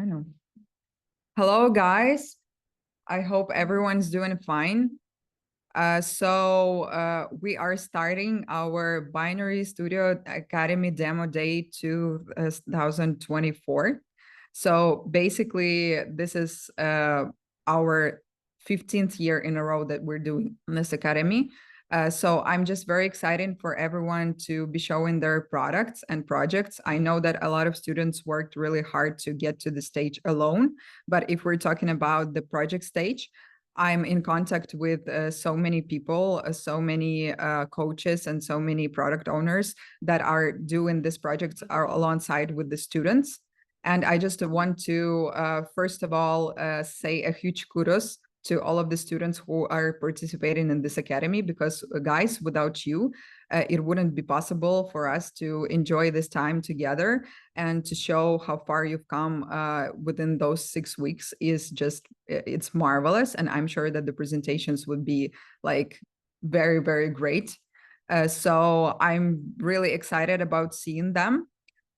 I know. Hello, guys. I hope everyone's doing fine. We are starting our Binary Studio Academy Demo Day 2024. So basically, this is our 15th year in a row that we're doing this academy. So I'm just very excited for everyone to be showing their products and projects. I know that a lot of students worked really hard to get to the stage alone, but if we're talking about the project stage, I'm in contact with so many people, so many coaches, and so many product owners that are doing this project are alongside with the students. And I just want to, first of all, say a huge kudos to all of the students who are participating in this academy, because guys, without you, it wouldn't be possible for us to enjoy this time together and to show how far you've come within those 6 weeks is just, it's marvelous. And I'm sure that the presentations would be like very, very great. So I'm really excited about seeing them.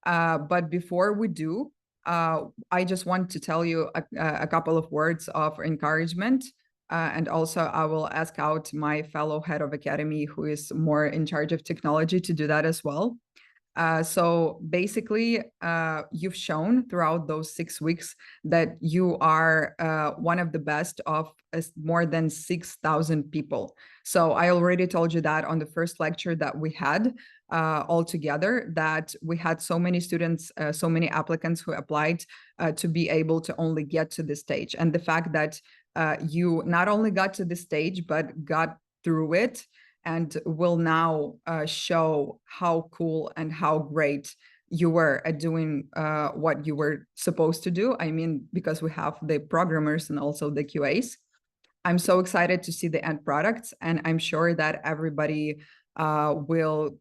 But before we do, I just want to tell you a couple of words of encouragement. And also I will ask out my fellow head of academy, who is more in charge of technology, to do that as well. So basically, you've shown throughout those 6 weeks that you are one of the best of more than 6,000 people. So I already told you that on the first lecture that we had all together, that we had so many students, so many applicants who applied to be able to only get to this stage. And the fact that you not only got to this stage, but got through it and will now show how cool and how great you were at doing what you were supposed to do. I mean, because we have the programmers and also the QAs. I'm so excited to see the end products, and I'm sure that everybody will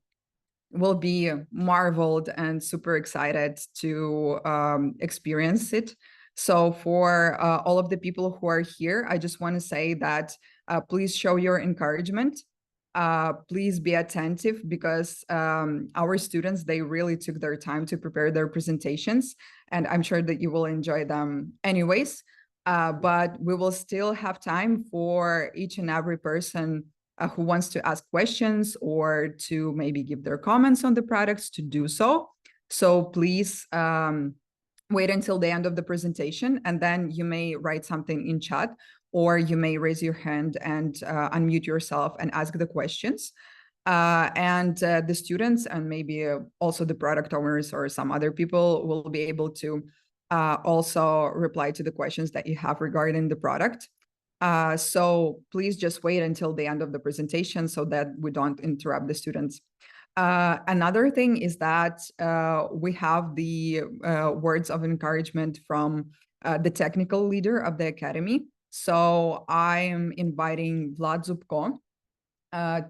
be marveled and super excited to experience it. So for all of the people who are here, I just want to say that please show your encouragement. Please be attentive, because our students, they really took their time to prepare their presentations, and I'm sure that you will enjoy them anyways. But we will still have time for each and every person who wants to ask questions or to maybe give their comments on the products to do so. So please wait until the end of the presentation, and then you may write something in chat, or you may raise your hand and unmute yourself and ask the questions. And the students and maybe also the product owners or some other people will be able to also reply to the questions that you have regarding the product. So please just wait until the end of the presentation so that we don't interrupt the students. Another thing is that we have the words of encouragement from the technical leader of the academy. So I am inviting Vlad Zubko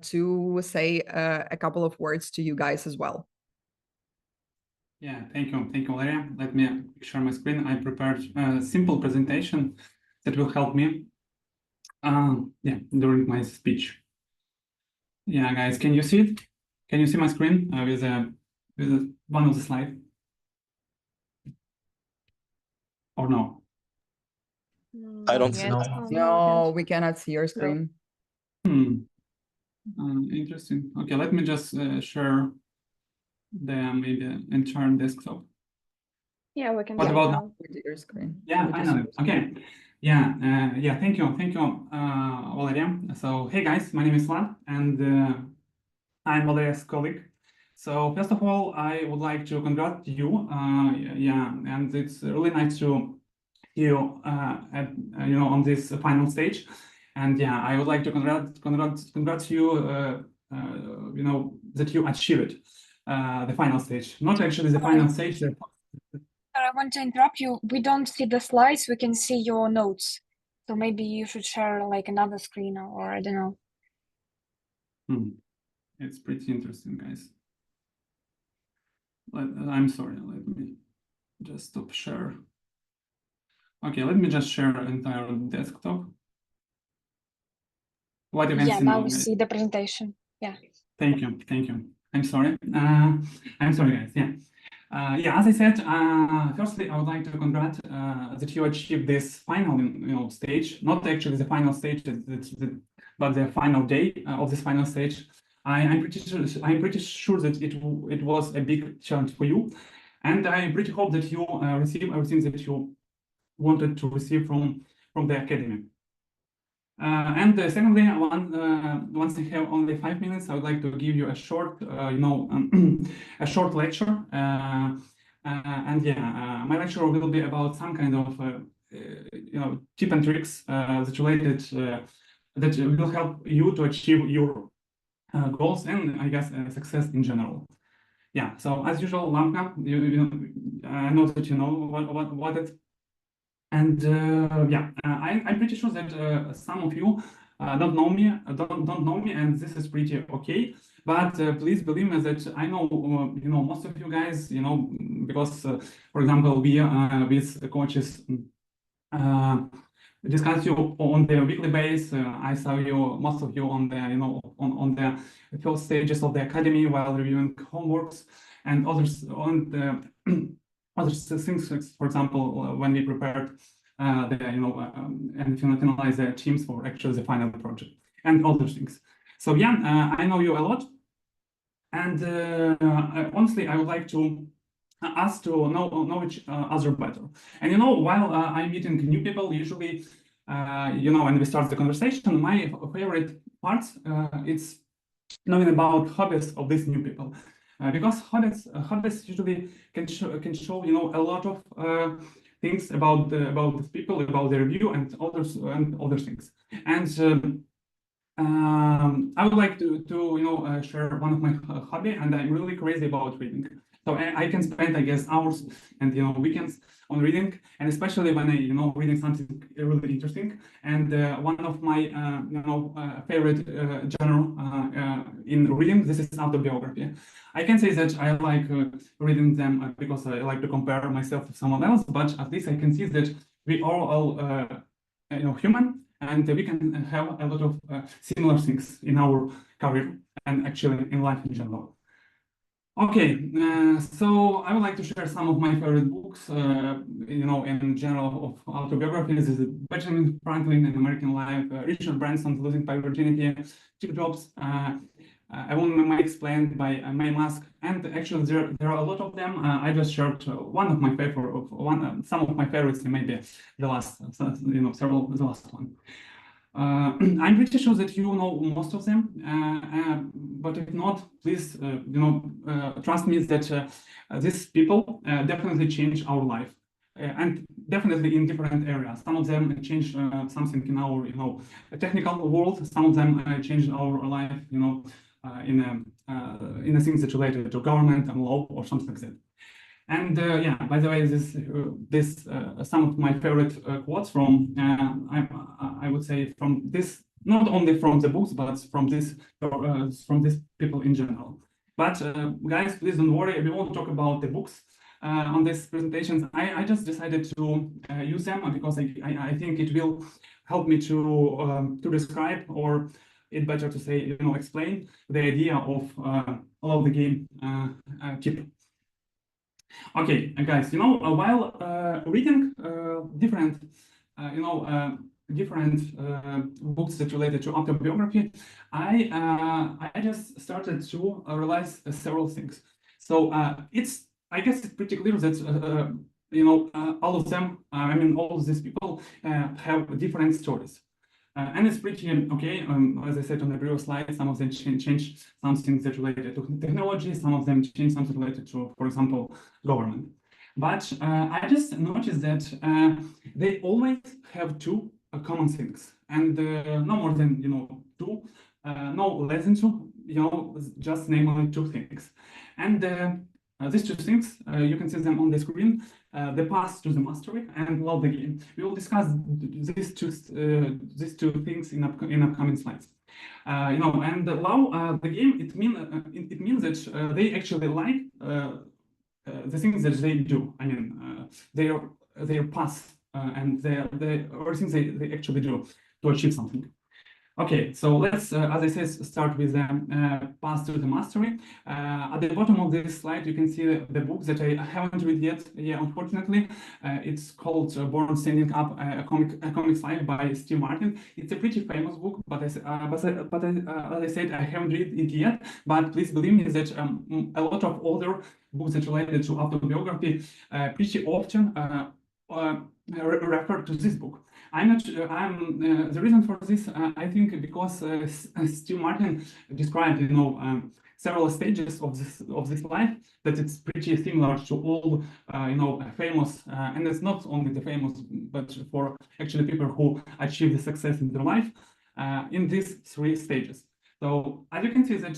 to say a couple of words to you guys as well. Yeah, thank you, Valeria. Let me share my screen. I prepared a simple presentation that will help me during my speech. Yeah, guys, can you see it? Can you see my screen with one of the slides? Or no? I don't see. No, we cannot see your screen. Interesting. Okay, let me just share the maybe entire desktop. Yeah, we can. What about now? Your screen? Yeah, finally. Okay. Yeah. Thank you, Valeria. So, hey guys, my name is Vlad, and I'm Valeria's colleague. So, first of all, I would like to congratulate you. And it's really nice to see you on this final stage. And yeah, I would like to congratulate you. That you achieved the final stage. Not actually the final stage. I want to interrupt you. We don't see the slides. We can see your notes. So maybe you should share like another screen, or I don't know. It's pretty interesting, guys. I'm sorry. Let me just stop share. Okay, let me just share entire desktop. What you can see now we see the presentation. Yeah. Thank you. I'm sorry. I'm sorry, guys. Yeah. As I said, firstly, I would like to congratulate that you achieved this final, stage. Not actually the final stage, but the final day of this final stage. I'm pretty sure that it was a big challenge for you, and I pretty hope that you receive everything that you wanted to receive from the academy. And secondly, once I have only 5 minutes, I would like to give you a short, a short lecture. My lecture will be about some kind of, tip and tricks that will help you to achieve your goals and, I guess, success in general. Yeah. So as usual, Lamka, I know that you know what it. And I'm pretty sure that some of you don't know me, and this is pretty okay. But please believe me that I know, most of you guys, because, for example, we with the coaches discuss you on the weekly basis. I saw most of you on the, on the first stages of the academy while reviewing homeworks and others on the other things. For example, when we prepared and finalize the teams for actually the final project and other things. So yeah, I know you a lot. And honestly, I would like to us to know each other better. And while I'm meeting new people, usually, when we start the conversation, my favorite part it's knowing about hobbies of these new people, because hobbies usually can show a lot of things about these people, about their view and other things. And I would like to share one of my hobby, and I'm really crazy about reading. So I can spend, I guess, hours and weekends on reading, and especially when I reading something really interesting. And one of my favorite genre in reading, this is autobiography. I can say that I like reading them because I like to compare myself to someone else, but at least I can see that we are all human, and we can have a lot of similar things in our career and actually in life in general. Okay, so I would like to share some of my favorite books, in general of autobiographies. This is Benjamin Franklin, An American Life, Richard Branson, Losing My Virginity, Steve Jobs, I will explain by May Musk, and actually there are a lot of them. I just shared one of my favorite, some of my favorites, and maybe the last, the last one. I'm pretty sure that you know most of them, but if not, please, trust me that these people definitely change our life, and definitely in different areas. Some of them change something in our, technical world. Some of them change our life, in the things that related to government and law or something like that. And yeah, by the way, this some of my favorite quotes from I would say from this, not only from the books, but from these people in general. But guys, please don't worry, we won't talk about the books on these presentations. I just decided to use them because I think it will help me to describe, or it's better to say, explain the idea of Love the Game tip. Okay, guys, while reading different, different books that related to autobiography, I just started to realize several things. So I guess it's pretty clear that all of them, all of these people have different stories. And it's pretty okay. As I said on the previous slide, some of them change some things that related to technology, some of them change something related to, for example, government. But I just noticed that they always have two common things, and no more than two, no less than two, just namely two things. And these two things, you can see them on the screen, the path to the mastery and Love the Game. We will discuss these two things in upcoming slides. And love the game, it means that they actually like the things that they do. Their path and everything they actually do to achieve something. Okay, so let's, as I said, start with the path to the mastery. At the bottom of this slide, you can see the book that I haven't read yet. Yeah, unfortunately, it's called Born Standing Up: A Comic's Life by Steve Martin. It's a pretty famous book, but as I said, I haven't read it yet. But please believe me that a lot of other books that related to autobiography pretty often refer to this book. The reason for this, I think, because Steve Martin described, several stages of this life, that it's pretty similar to all, famous, and it's not only the famous, but for actually people who achieve the success in their life in these three stages. So as you can see that,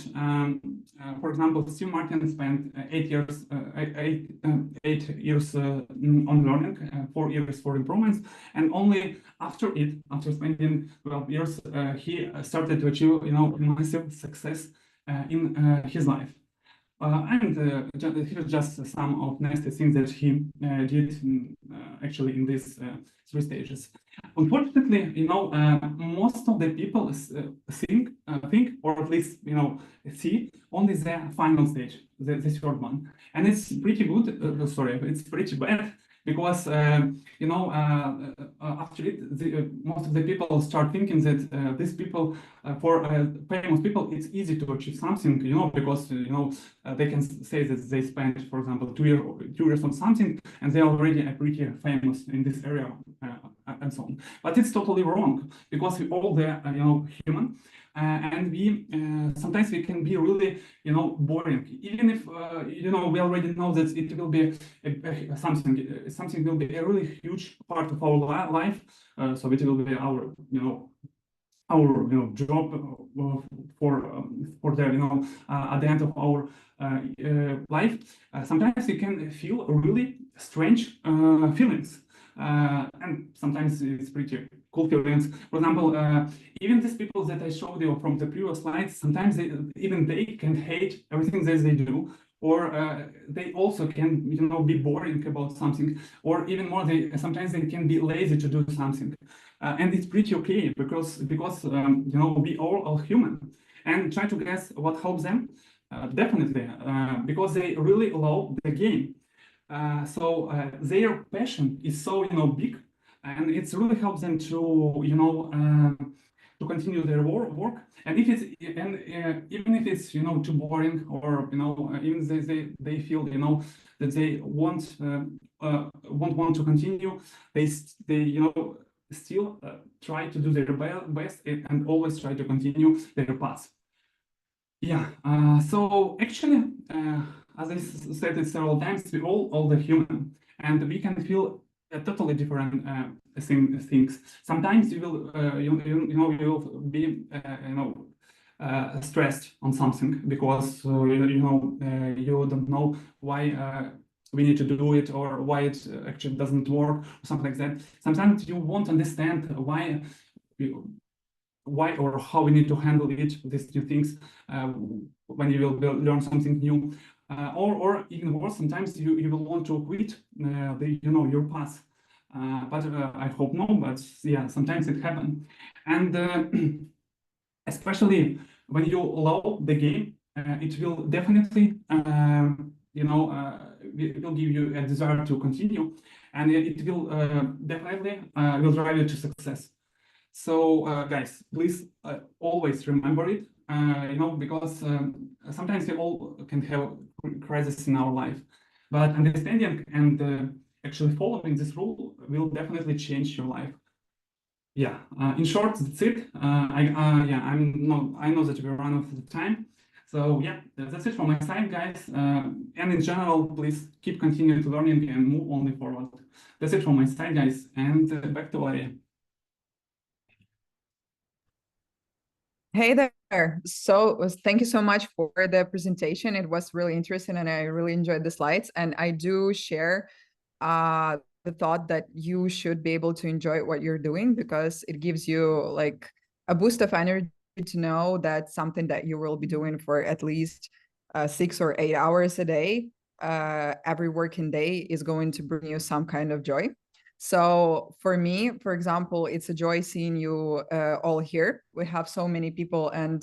for example, Steve Martin spent 8 years, 8 years on learning, 4 years for improvements, and only after spending 12 years, he started to achieve, massive success in his life. And here's just some of nasty things that he did actually in these 3 stages. Unfortunately, most of the people think, or at least see only the final stage, the third one, and it's pretty good. Sorry, it's pretty bad because after it, most of the people start thinking that these people, for famous people, it's easy to achieve something, because they can say that they spent, for example, 2 years on something, and they're already pretty famous in this area, and so on. But it's totally wrong, because we all human. And we sometimes we can be really boring, even if we already know that it will be something will be a really huge part of our life, so it will be our job for the at the end of our life. Sometimes we can feel really strange feelings, and sometimes it's pretty cool feelings. For example, even these people that I showed you from the previous slides, sometimes they can hate everything that they do, or they also can be boring about something, or even more, sometimes they can be lazy to do something, and it's pretty okay, because we all are human. And try to guess what helps them. Definitely, because they really love the game. So their passion is so big, and it's really helps them to to continue their work. And if it's even if it's too boring, or even they feel that they won't want to continue, they still try to do their best, and always try to continue their path. Yeah, so actually, as I said it several times, we all the human, and we can feel totally different things. Sometimes you will you will be stressed on something, because you don't know why we need to do it, or why it actually doesn't work, or something like that. Sometimes you won't understand why or how we need to handle these new things when you will learn something new, or even worse, sometimes you will want to quit your path, but I hope no, but yeah, sometimes it happens. And especially when you love the game, it will definitely it will give you a desire to continue, and it will definitely will drive you to success. So guys, please always remember it, because sometimes we all can have crisis in our life, but understanding and actually following this rule will definitely change your life. Yeah, in short, that's it. I know that we run out of time. So yeah, that's it from my side, guys. And in general, please keep continuing to learning and move only forward. That's it from my side, guys. And back to Valeria. Hey there. So thank you so much for the presentation. It was really interesting, and I really enjoyed the slides. And I do share the thought that you should be able to enjoy what you're doing, because it gives you like a boost of energy to know that something that you will be doing for at least 6 or 8 hours a day, every working day, is going to bring you some kind of joy. So for me, for example, it's a joy seeing you all here. We have so many people, and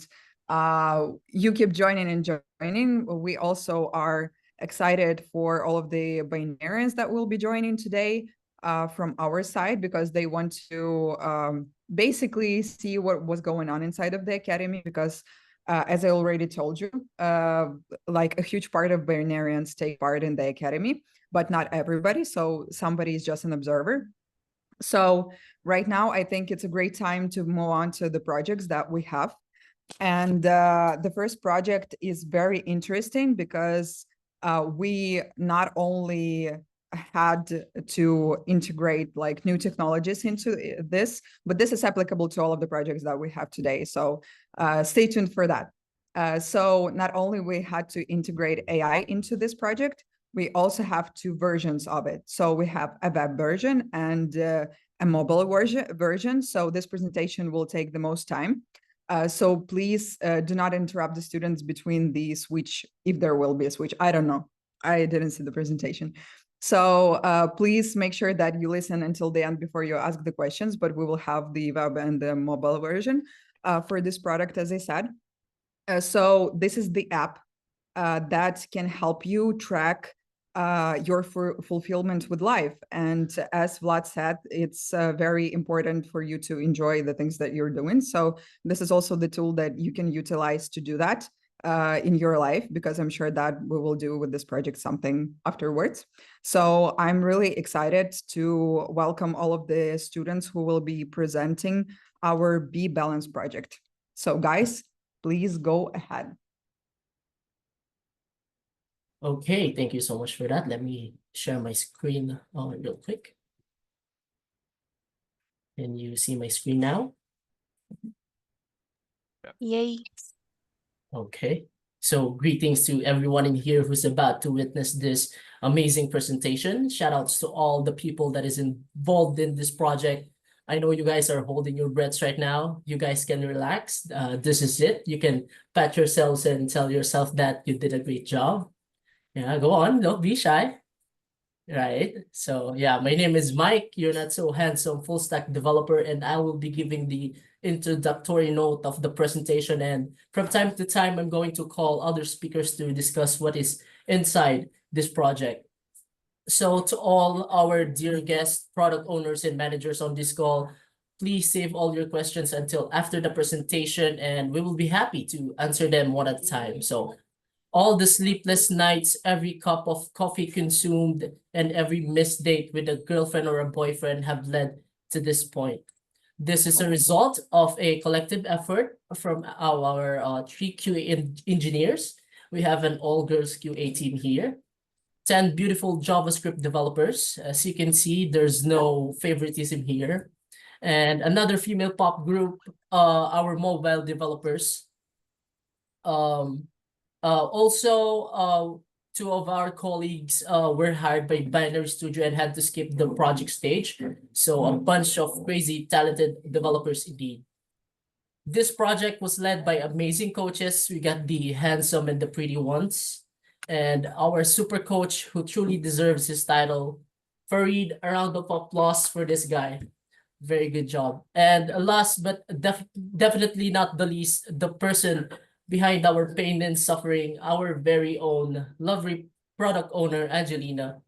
you keep joining and joining. We also are excited for all of the Binarians that will be joining today from our side, because they want to basically see what was going on inside of the academy, because as I already told you, like a huge part of Binarians take part in the academy, but not everybody. So somebody is just an observer. So right now, I think it's a great time to move on to the projects that we have. And the first project is very interesting, because we not only had to integrate like new technologies into this, but this is applicable to all of the projects that we have today. So stay tuned for that. So not only we had to integrate AI into this project, we also have 2 versions of it. So we have a web version and a mobile version. So this presentation will take the most time. So please do not interrupt the students between the switch, if there will be a switch. I don't know. I didn't see the presentation. So please make sure that you listen until the end before you ask the questions, but we will have the web and the mobile version for this product, as I said. So this is the app that can help you track your fulfillment with life. And as Vlad said, it's very important for you to enjoy the things that you're doing. So this is also the tool that you can utilize to do that in your life, because I'm sure that we will do with this project something afterwards. So I'm really excited to welcome all of the students who will be presenting our Be Balanced project. So guys, please go ahead. Okay, thank you so much for that. Let me share my screen real quick. Can you see my screen now? Yay. Okay, so greetings to everyone in here who's about to witness this amazing presentation. Shout outs to all the people that is involved in this project. I know you guys are holding your breaths right now. You guys can relax. This is it. You can pat yourselves and tell yourself that you did a great job. Yeah, go on, don't be shy. Right. So yeah, my name is Mike. You're not so handsome full stack developer, and I will be giving the introductory note of the presentation. And from time to time, I'm going to call other speakers to discuss what is inside this project. So to all our dear guests, product owners, and managers on this call, please save all your questions until after the presentation, and we will be happy to answer them one at a time. So all the sleepless nights, every cup of coffee consumed, and every missed date with a girlfriend or a boyfriend have led to this point. This is a result of a collective effort from our 3 QA engineers. We have an all-girls QA team here. 10 beautiful JavaScript developers. As you can see, there's no favoritism here. And another female pop group, our mobile developers. Also, 2 of our colleagues were hired by Binary Studio and had to skip the project stage. So a bunch of crazy talented developers indeed. This project was led by amazing coaches. We got the handsome and the pretty ones. And our super coach who truly deserves his title, Farid, a round of applause for this guy. Very good job. And last but definitely not the least, the person behind our pain and suffering, our very own lovely product owner, Angelina.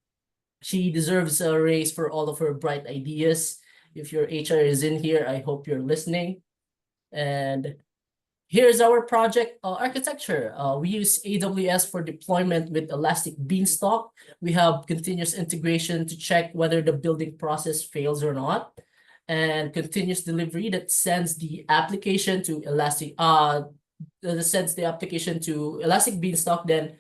She deserves a raise for all of her bright ideas. If your HR is in here, I hope you're listening. And here's our project architecture. We use AWS for deployment with Elastic Beanstalk. We have continuous integration to check whether the building process fails or not. And continuous delivery that sends the application to Elastic Beanstalk, then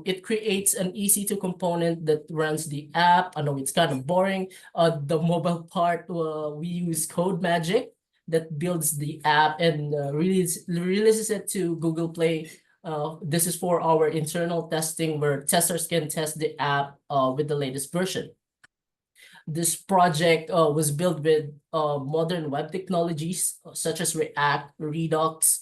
it creates an EC2 component that runs the app. I know it's kind of boring. The mobile part, we use CodeMagic that builds the app and releases it to Google Play. This is for our internal testing where testers can test the app with the latest version. This project was built with modern web technologies such as React, Redux.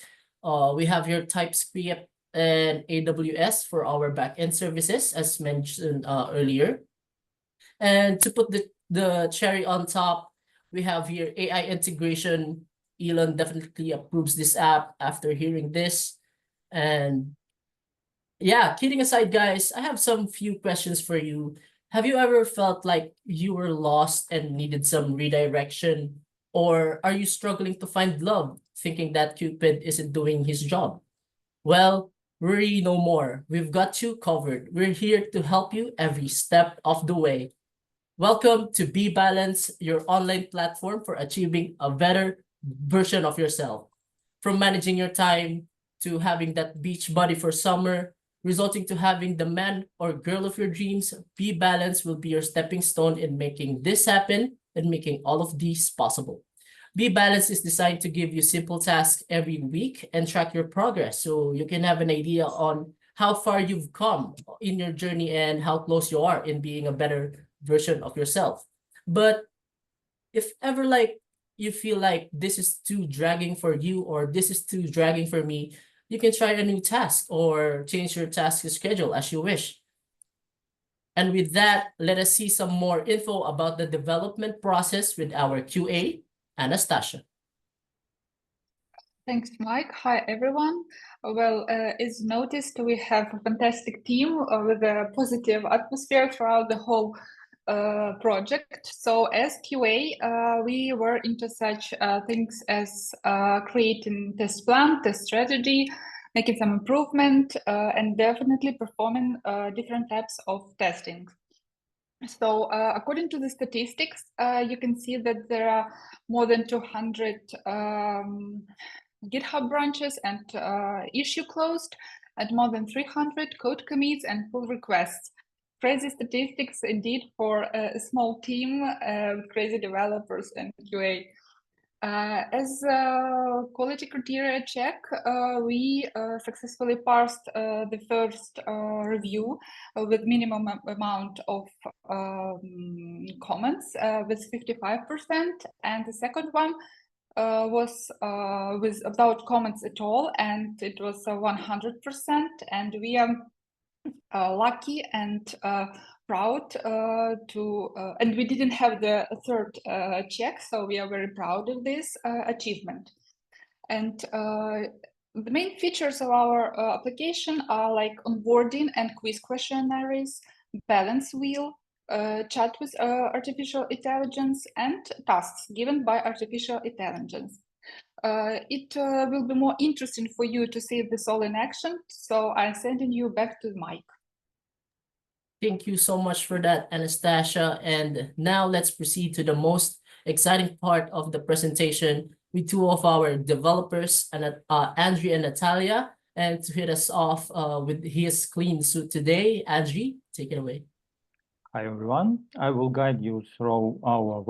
We have here TypeScript and AWS for our backend services, as mentioned earlier. And to put the cherry on top, we have here AI integration. Elon definitely approves this app after hearing this. And yeah, kidding aside, guys, I have some few questions for you. Have you ever felt like you were lost and needed some redirection? Or are you struggling to find love, thinking that Cupid isn't doing his job? Well, worry no more. We've got you covered. We're here to help you every step of the way. Welcome to Be Balanced, your online platform for achieving a better version of yourself. From managing your time to having that beach body for summer, resulting to having the man or girl of your dreams, Be Balanced will be your stepping stone in making this happen and making all of these possible. Be Balanced is designed to give you simple tasks every week and track your progress so you can have an idea on how far you've come in your journey and how close you are in being a better version of yourself. But if ever like you feel like this is too dragging for you or this is too dragging for me, you can try a new task or change your task schedule as you wish. And with that, let us see some more info about the development process with our QA, Anastasia. Thanks, Mike. Hi, everyone. Well, as noticed, we have a fantastic team with a positive atmosphere throughout the whole project. So as QA, we were into such things as creating test plan, test strategy, making some improvement, and definitely performing different types of testing. So according to the statistics, you can see that there are more than 200 GitHub branches and issue closed, and more than 300 code commits and pull requests. Crazy statistics indeed for a small team with crazy developers and QA. As a quality criteria check, we successfully passed the first review with minimum amount of comments with 55%, and the second one was without comments at all, and it was 100%, and we are lucky and proud and we didn't have the third check, so we are very proud of this achievement. And the main features of our application are like onboarding and quiz questionnaires, balance wheel, chat with artificial intelligence, and tasks given by artificial intelligence. It will be more interesting for you to see this all in action, so I'm sending you back to Mike. Thank you so much for that, Anastasia. And now let's proceed to the most exciting part of the presentation with two of our developers, Andriy and Natalia. And to hit us off with his clean suit today, Andriy, take it away. Hi, everyone. I will guide you through our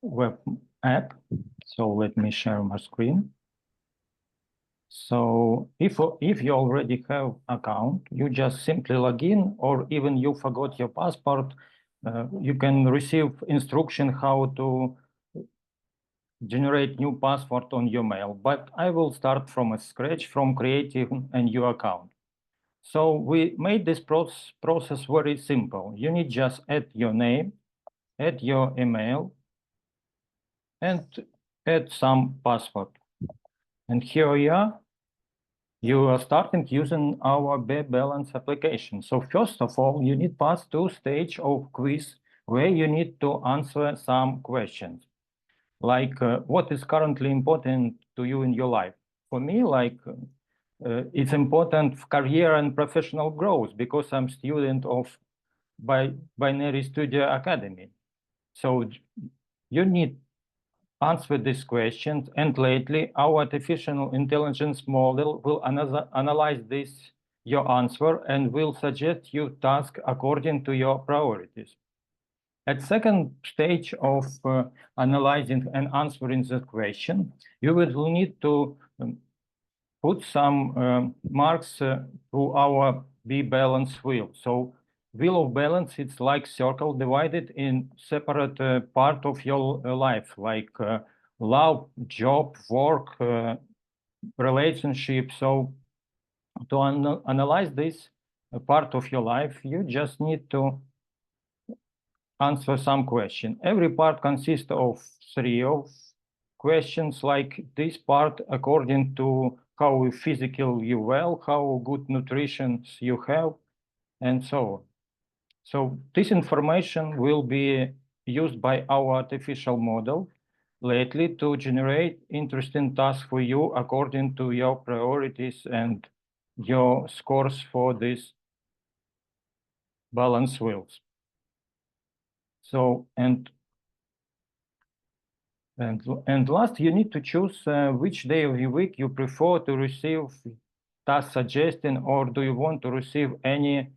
web app. So let me share my screen. So if you already have account, you just simply log in, or even you forgot your passport, you can receive instruction how to generate new password on your mail. But I will start from scratch, from creating a new account. So we made this process very simple. You need just add your name, add your email, and add some password. And here we are. You are starting using our Balance application. So first of all, you need pass to stage of quiz where you need to answer some questions, like what is currently important to you in your life. For me, like it's important career and professional growth because I'm student of Binary Studio Academy. So you need answer these questions, and lately our artificial intelligence model will analyze your answer and will suggest you task according to your priorities. At second stage of analyzing and answering the question, you will need to put some marks through our Balance wheel. So wheel of balance, it's like circle divided in separate part of your life, like love, job, work, relationship. So to analyze this part of your life, you just need to answer some question. Every part consists of 3 questions, like this part according to how physical you well, how good nutrition you have, and so on. So this information will be used by our artificial model lately to generate interesting tasks for you according to your priorities and your scores for these balance wheels. So, and last, you need to choose which day of the week you prefer to receive task suggestion, or do you want to receive any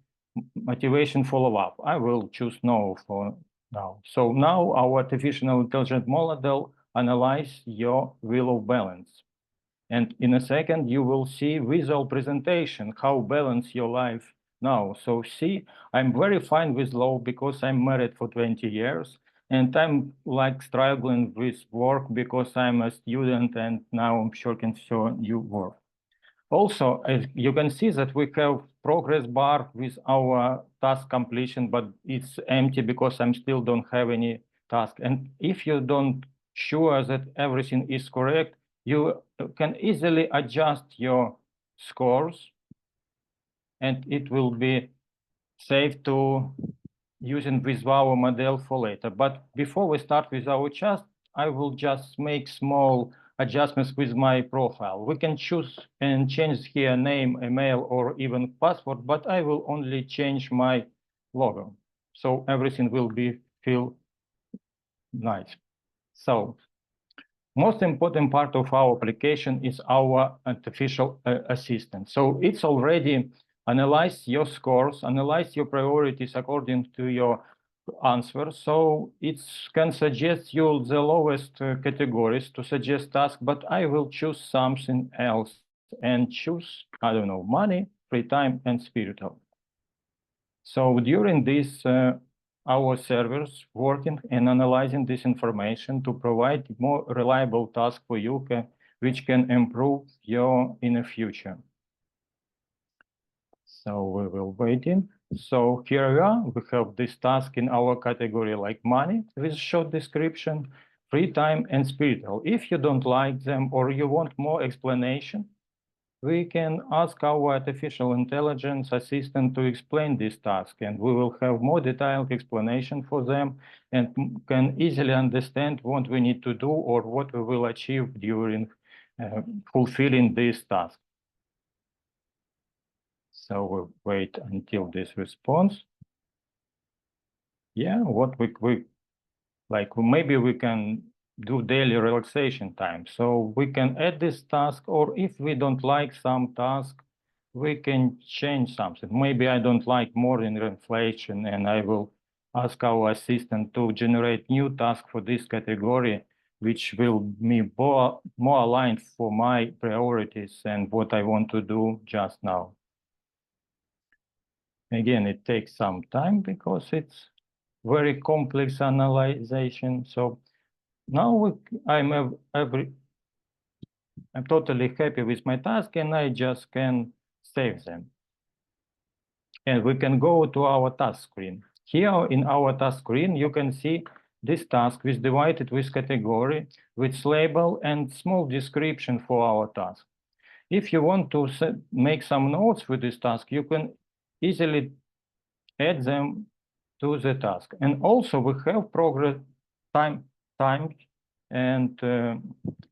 motivation follow-up? I will choose no for now. So now our artificial intelligence model analyze your wheel of balance. And in a second, you will see visual presentation, how balance your life now. So see, I'm very fine with law because I'm married for 20 years. And I'm like struggling with work because I'm a student and now I'm working for new work. Also, as you can see that we have progress bar with our task completion, but it's empty because I still don't have any task. And if you don't sure that everything is correct, you can easily adjust your scores, and it will be safe to using with our model for later. But before we start with our chart, I will just make small adjustments with my profile. We can choose and change here name, email, or even password, but I will only change my logo. So everything will be feel nice. So most important part of our application is our artificial assistant. So it's already analyzed your scores, analyzed your priorities according to your answer. So it can suggest you the lowest categories to suggest task, but I will choose something else and choose, I don't know, money, free time, and spiritual. So during this, our servers working and analyzing this information to provide more reliable task for you, which can improve your in the future. So we will wait in. So here we are. We have this task in our category like money with short description, free time, and spiritual. If you don't like them or you want more explanation, we can ask our artificial intelligence assistant to explain this task, and we will have more detailed explanation for them and can easily understand what we need to do or what we will achieve during fulfilling this task. So we'll wait until this response. Yeah, what we like, maybe we can do daily relaxation time. So we can add this task, or if we don't like some task, we can change something. Maybe I don't like morning reflection, and I will ask our assistant to generate new task for this category, which will be more aligned for my priorities and what I want to do just now. Again, it takes some time because it's very complex analyzation. So now I'm totally happy with my task, and I just can save them. And we can go to our task screen. Here in our task screen, you can see this task is divided with category, with label and small description for our task. If you want to make some notes with this task, you can easily add them to the task. And also we have progress time and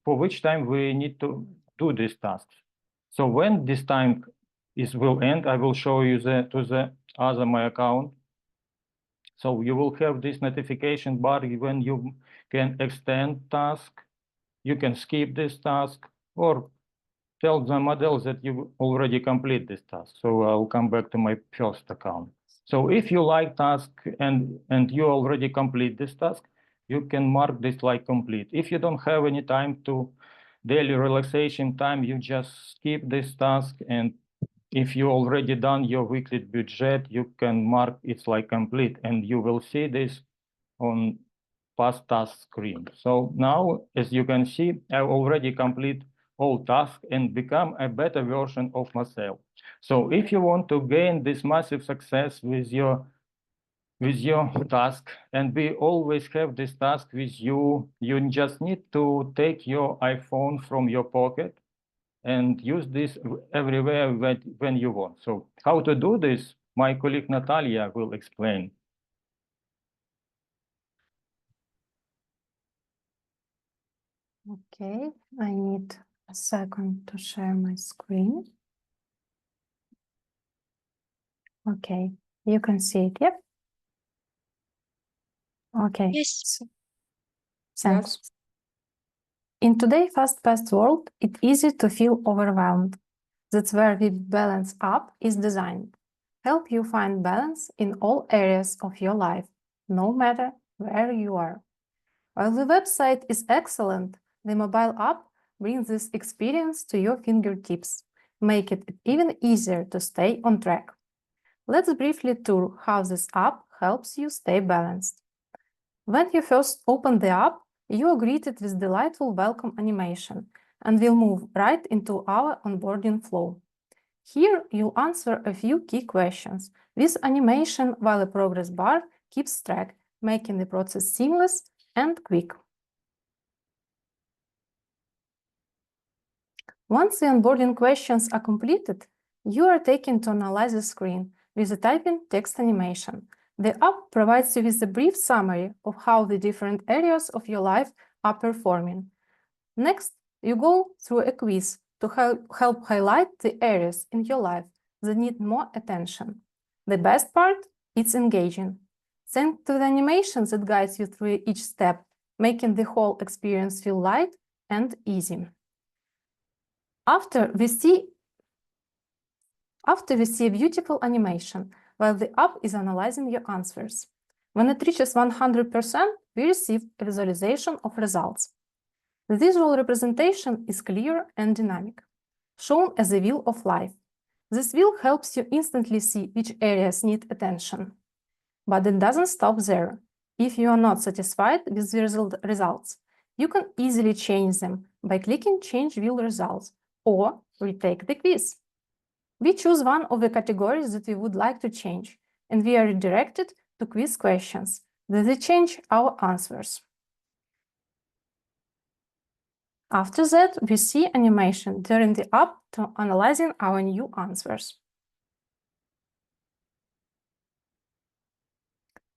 for which time we need to do this task. So when this time will end, I will show you to the other my account. So you will have this notification bar when you can extend task, you can skip this task, or tell the model that you already complete this task. So I'll come back to my first account. So if you like task and you already complete this task, you can mark this like complete. If you don't have any time to daily relaxation time, you just skip this task. And if you already done your weekly budget, you can mark it's like complete, and you will see this on past task screen. So now, as you can see, I already complete all tasks and become a better version of myself. So if you want to gain this massive success with your task, and we always have this task with you, you just need to take your iPhone from your pocket and use this everywhere when you want. So how to do this, my colleague Natalia will explain. Okay, I need a second to share my screen. Okay, you can see it, yep? Okay. Yes. Thanks. In today's fast-paced world, it's easy to feel overwhelmed. That's where the Balance app is designed. Help you find balance in all areas of your life, no matter where you are. While the website is excellent, the mobile app brings this experience to your fingertips, make it even easier to stay on track. Let's briefly tour how this app helps you stay balanced. When you first open the app, you are greeted with delightful welcome animation and will move right into our onboarding flow. Here, you'll answer a few key questions with animation while a progress bar keeps track, making the process seamless and quick. Once the onboarding questions are completed, you are taken to Analyzer screen with a typing text animation. The app provides you with a brief summary of how the different areas of your life are performing. Next, you go through a quiz to help highlight the areas in your life that need more attention. The best part, it's engaging. Thanks to the animations that guides you through each step, making the whole experience feel light and easy. After we see a beautiful animation while the app is analyzing your answers. When it reaches 100%, we receive a visualization of results. The visual representation is clear and dynamic, shown as a wheel of life. This wheel helps you instantly see which areas need attention. But it doesn't stop there. If you are not satisfied with the results, you can easily change them by clicking Change Wheel Results or retake the quiz. We choose one of the categories that we would like to change, and we are redirected to quiz questions that change our answers. After that, we see animation during the app to analyzing our new answers.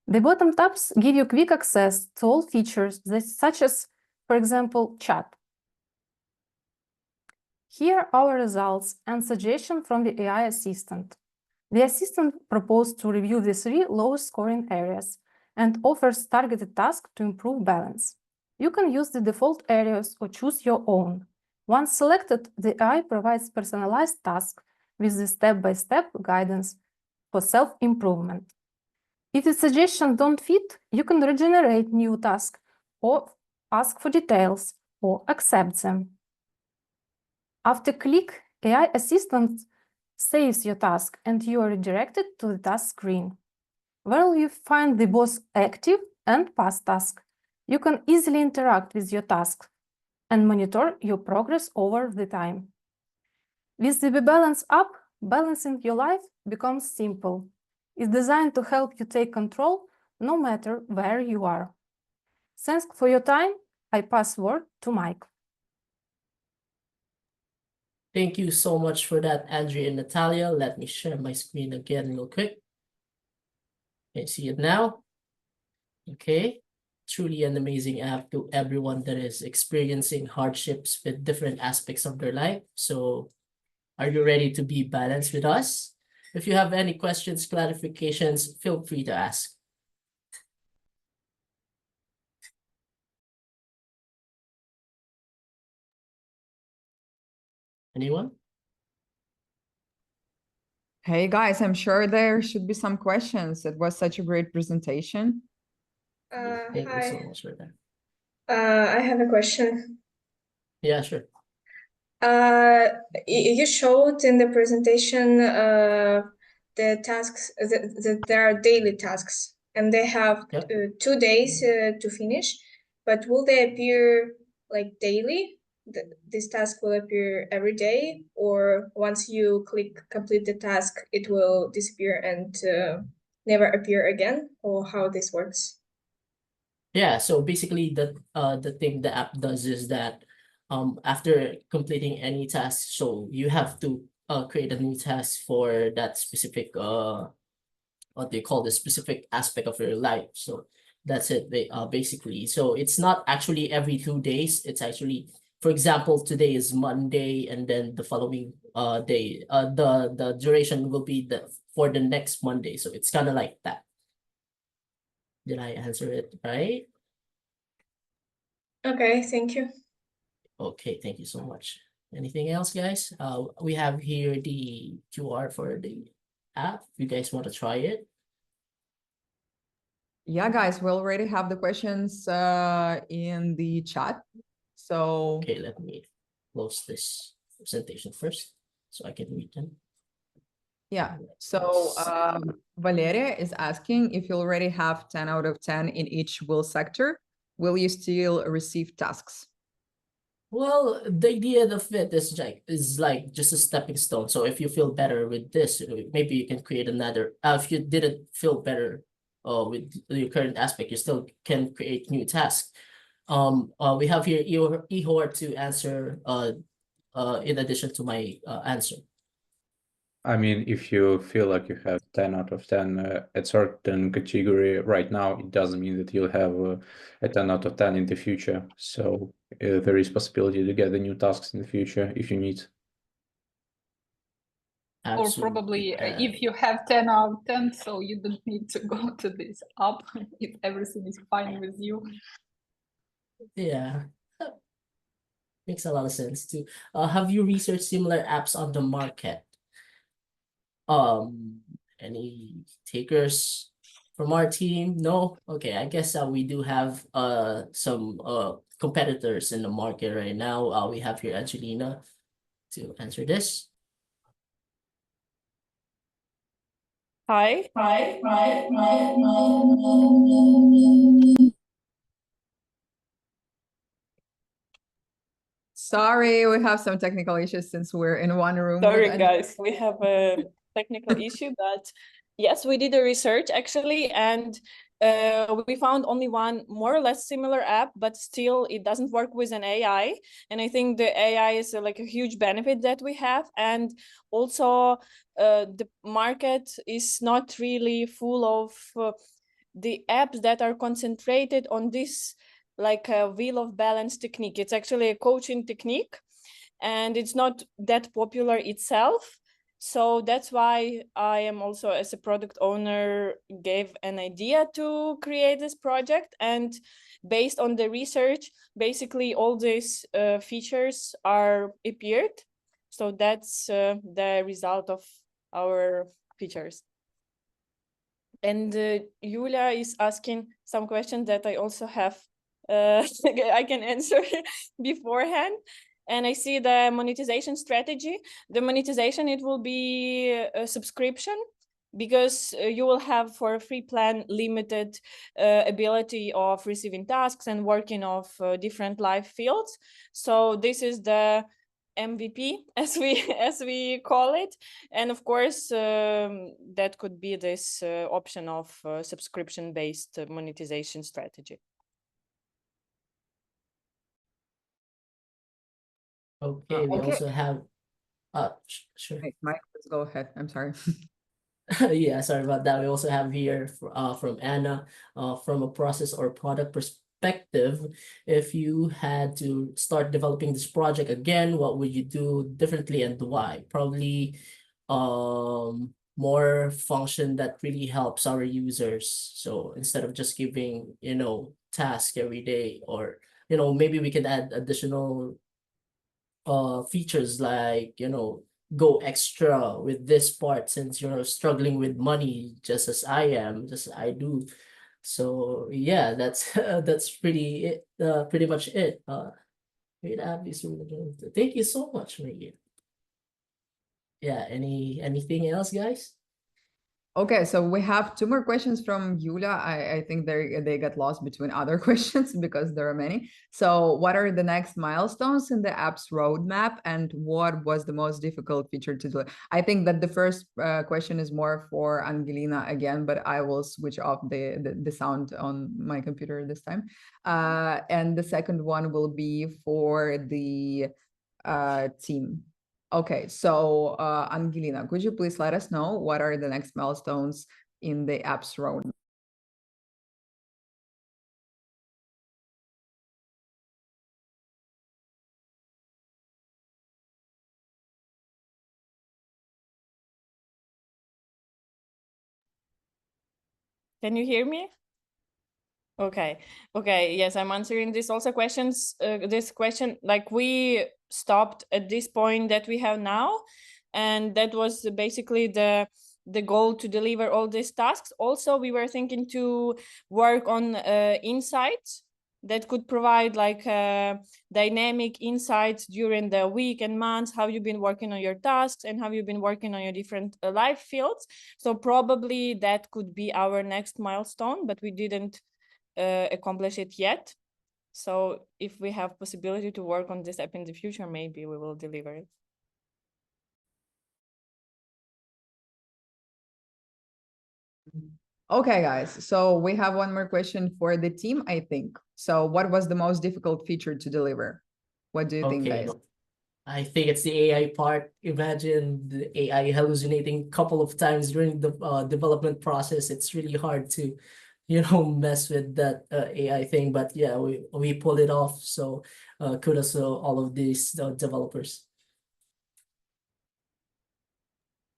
The bottom tabs give you quick access to all features such as, for example, chat. Here are our results and suggestions from the AI assistant. The assistant proposed to review the 3 lowest scoring areas and offers targeted tasks to improve balance. You can use the default areas or choose your own. Once selected, the AI provides personalized tasks with the step-by-step guidance for self-improvement. If the suggestions don't fit, you can regenerate new tasks or ask for details or accept them. After click, AI Assistant saves your task and you are redirected to the task screen, where you find the both active and past tasks. You can easily interact with your tasks and monitor your progress over the time. With the Balance app, balancing your life becomes simple. It's designed to help you take control no matter where you are. Thanks for your time. I pass word to Mike. Thank you so much for that, Andrea and Natalia. Let me share my screen again real quick. Okay, see it now? Okay, truly an amazing app to everyone that is experiencing hardships with different aspects of their life. So are you ready to be balanced with us? If you have any questions, clarifications, feel free to ask. Anyone? Hey guys, I'm sure there should be some questions. It was such a great presentation. Thank you so much for that. I have a question. Yeah, sure. You showed in the presentation the tasks that there are daily tasks and they have Yep. 2 days to finish, but will they appear like daily? This task will appear every day, or once you click complete the task, it will disappear and never appear again, or how this works? Yeah, so basically the thing the app does is that after completing any task, so you have to create a new task for that specific what they call the specific aspect of your life. So that's it basically. So it's not actually every 2 days. It's actually, for example, today is Monday, and then the following day, the duration will be for the next Monday. So it's kind of like that. Did I answer it right? Okay, thank you. Okay, thank you so much. Anything else, guys? We have here the QR for the app. If you guys want to try it. Yeah, guys, we already have the questions in the chat. So Okay, let me close this presentation first so I can read them. yeah, so Valeria is asking if you already have 10 out of 10 in each will sector, will you still receive tasks? Well, the idea of it is like just a stepping stone. So if you feel better with this, maybe you can create another. If you didn't feel better with your current aspect, you still can create new tasks. We have here Ihor to answer in addition to my answer. I mean, if you feel like you have 10 out of 10 at certain category right now, it doesn't mean that you'll have a 10 out of 10 in the future. So there is possibility to get the new tasks in the future if you need. Or Absolutely. probably if you have 10 out of 10, so you don't need to go to this app if everything is fine with you. Yeah, makes a lot of sense too. Have you researched similar apps on the market? Any takers from our team? No? Okay, I guess we do have some competitors in the market right now. We have here Angelina to answer this. Hi. Sorry, we have some technical issues since we're in one room. with Sorry, Angela. guys, we have a technical issue, but yes, we did a research actually, and we found only one more or less similar app, but still it doesn't work with an AI. And I think the AI is like a huge benefit that we have. And also the market is not really full of the apps that are concentrated on this like a wheel of balance technique. It's actually a coaching technique, and it's not that popular itself. So that's why I am also, as a product owner, gave an idea to create this project. And based on the research, basically all these features are appeared. So that's the result of our features. And Julia is asking some questions that I also have I can answer beforehand. And I see the monetization strategy. The monetization, it will be a subscription, because you will have for a free plan limited ability of receiving tasks and working of different live fields. So this is the MVP, as we call it. And of course, that could be this option of subscription-based monetization strategy. Okay, we Okay. also have sure. Hey, Mike, let's go ahead. I'm sorry. Yeah, sorry about that. We also have here from Anna, from a process or product perspective, if you had to start developing this project again, what would you do differently and why? Probably more function that really helps our users. So instead of just giving, task every day, or maybe we can add additional features like go extra with this part, since you're struggling with money just as I do. So yeah, that's that's pretty much it. Thank you so much, Maria. Yeah, anything else, guys? Okay, so we have two more questions from Yulia. I think they got lost between other questions because there are many. So what are the next milestones in the app's roadmap, and what was the most difficult feature to do? I think that the first question is more for Angelina again, but I will switch off the sound on my computer this time. And the second one will be for the team. Okay, so Angelina, could you please let us know what are the next milestones in the app's roadmap? Can you hear me? Okay. Yes, I'm answering this also questions. This question, like, we stopped at this point that we have now, and that was basically the goal to deliver all these tasks. Also, we were thinking to work on insights that could provide like dynamic insights during the week and months, how you've been working on your tasks and how you've been working on your different life fields. So probably that could be our next milestone, but we didn't accomplish it yet. So if we have possibility to work on this app in the future, maybe we will deliver it. Okay, guys, so we have one more question for the team, I think. So what was the most difficult feature to deliver? What do you think, Okay, guys? I think it's the AI part. Imagine the AI hallucinating a couple of times during the development process. It's really hard to, mess with that AI thing. But yeah, we pulled it off. So kudos to all of these developers.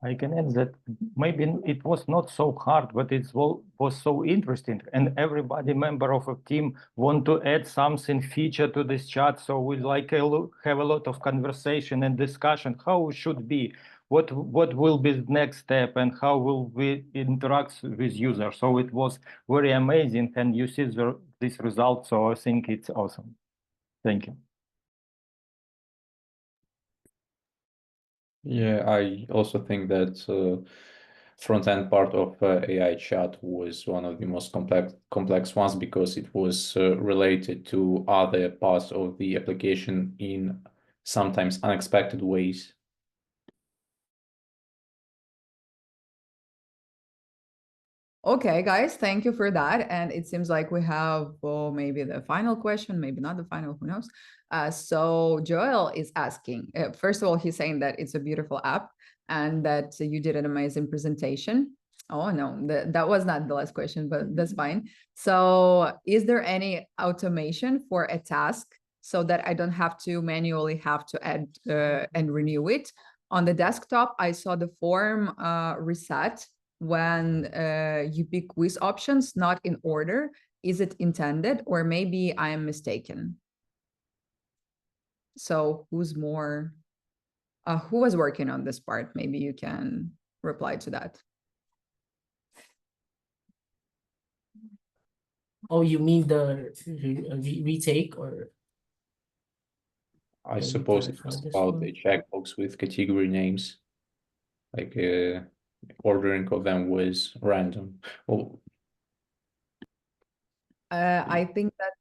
I can add that maybe it was not so hard, but it was so interesting, and everybody member of a team want to add something feature to this chat. So we have a lot of conversation and discussion how it should be, what will be the next step, and how will we interact with users. So it was very amazing, and you see this result. So I think it's awesome. Thank you. Yeah, I also think that front-end part of AI chat was one of the most complex ones because it was related to other parts of the application in sometimes unexpected ways. Okay, guys, thank you for that. And it seems like we have, well, maybe the final question, maybe not the final, who knows? So Joel is asking, first of all, he's saying that it's a beautiful app and that you did an amazing presentation. Oh, no, that was not the last question, but that's fine. So is there any automation for a task so that I don't have to manually have to add and renew it? On the desktop, I saw the form reset when you pick quiz options, not in order. Is it intended, or maybe I am mistaken? So who was working on this part? Maybe you can reply to that. Oh, you mean the retake or? I suppose it was about the checkbox with category names, like ordering of them was random. Well, I think that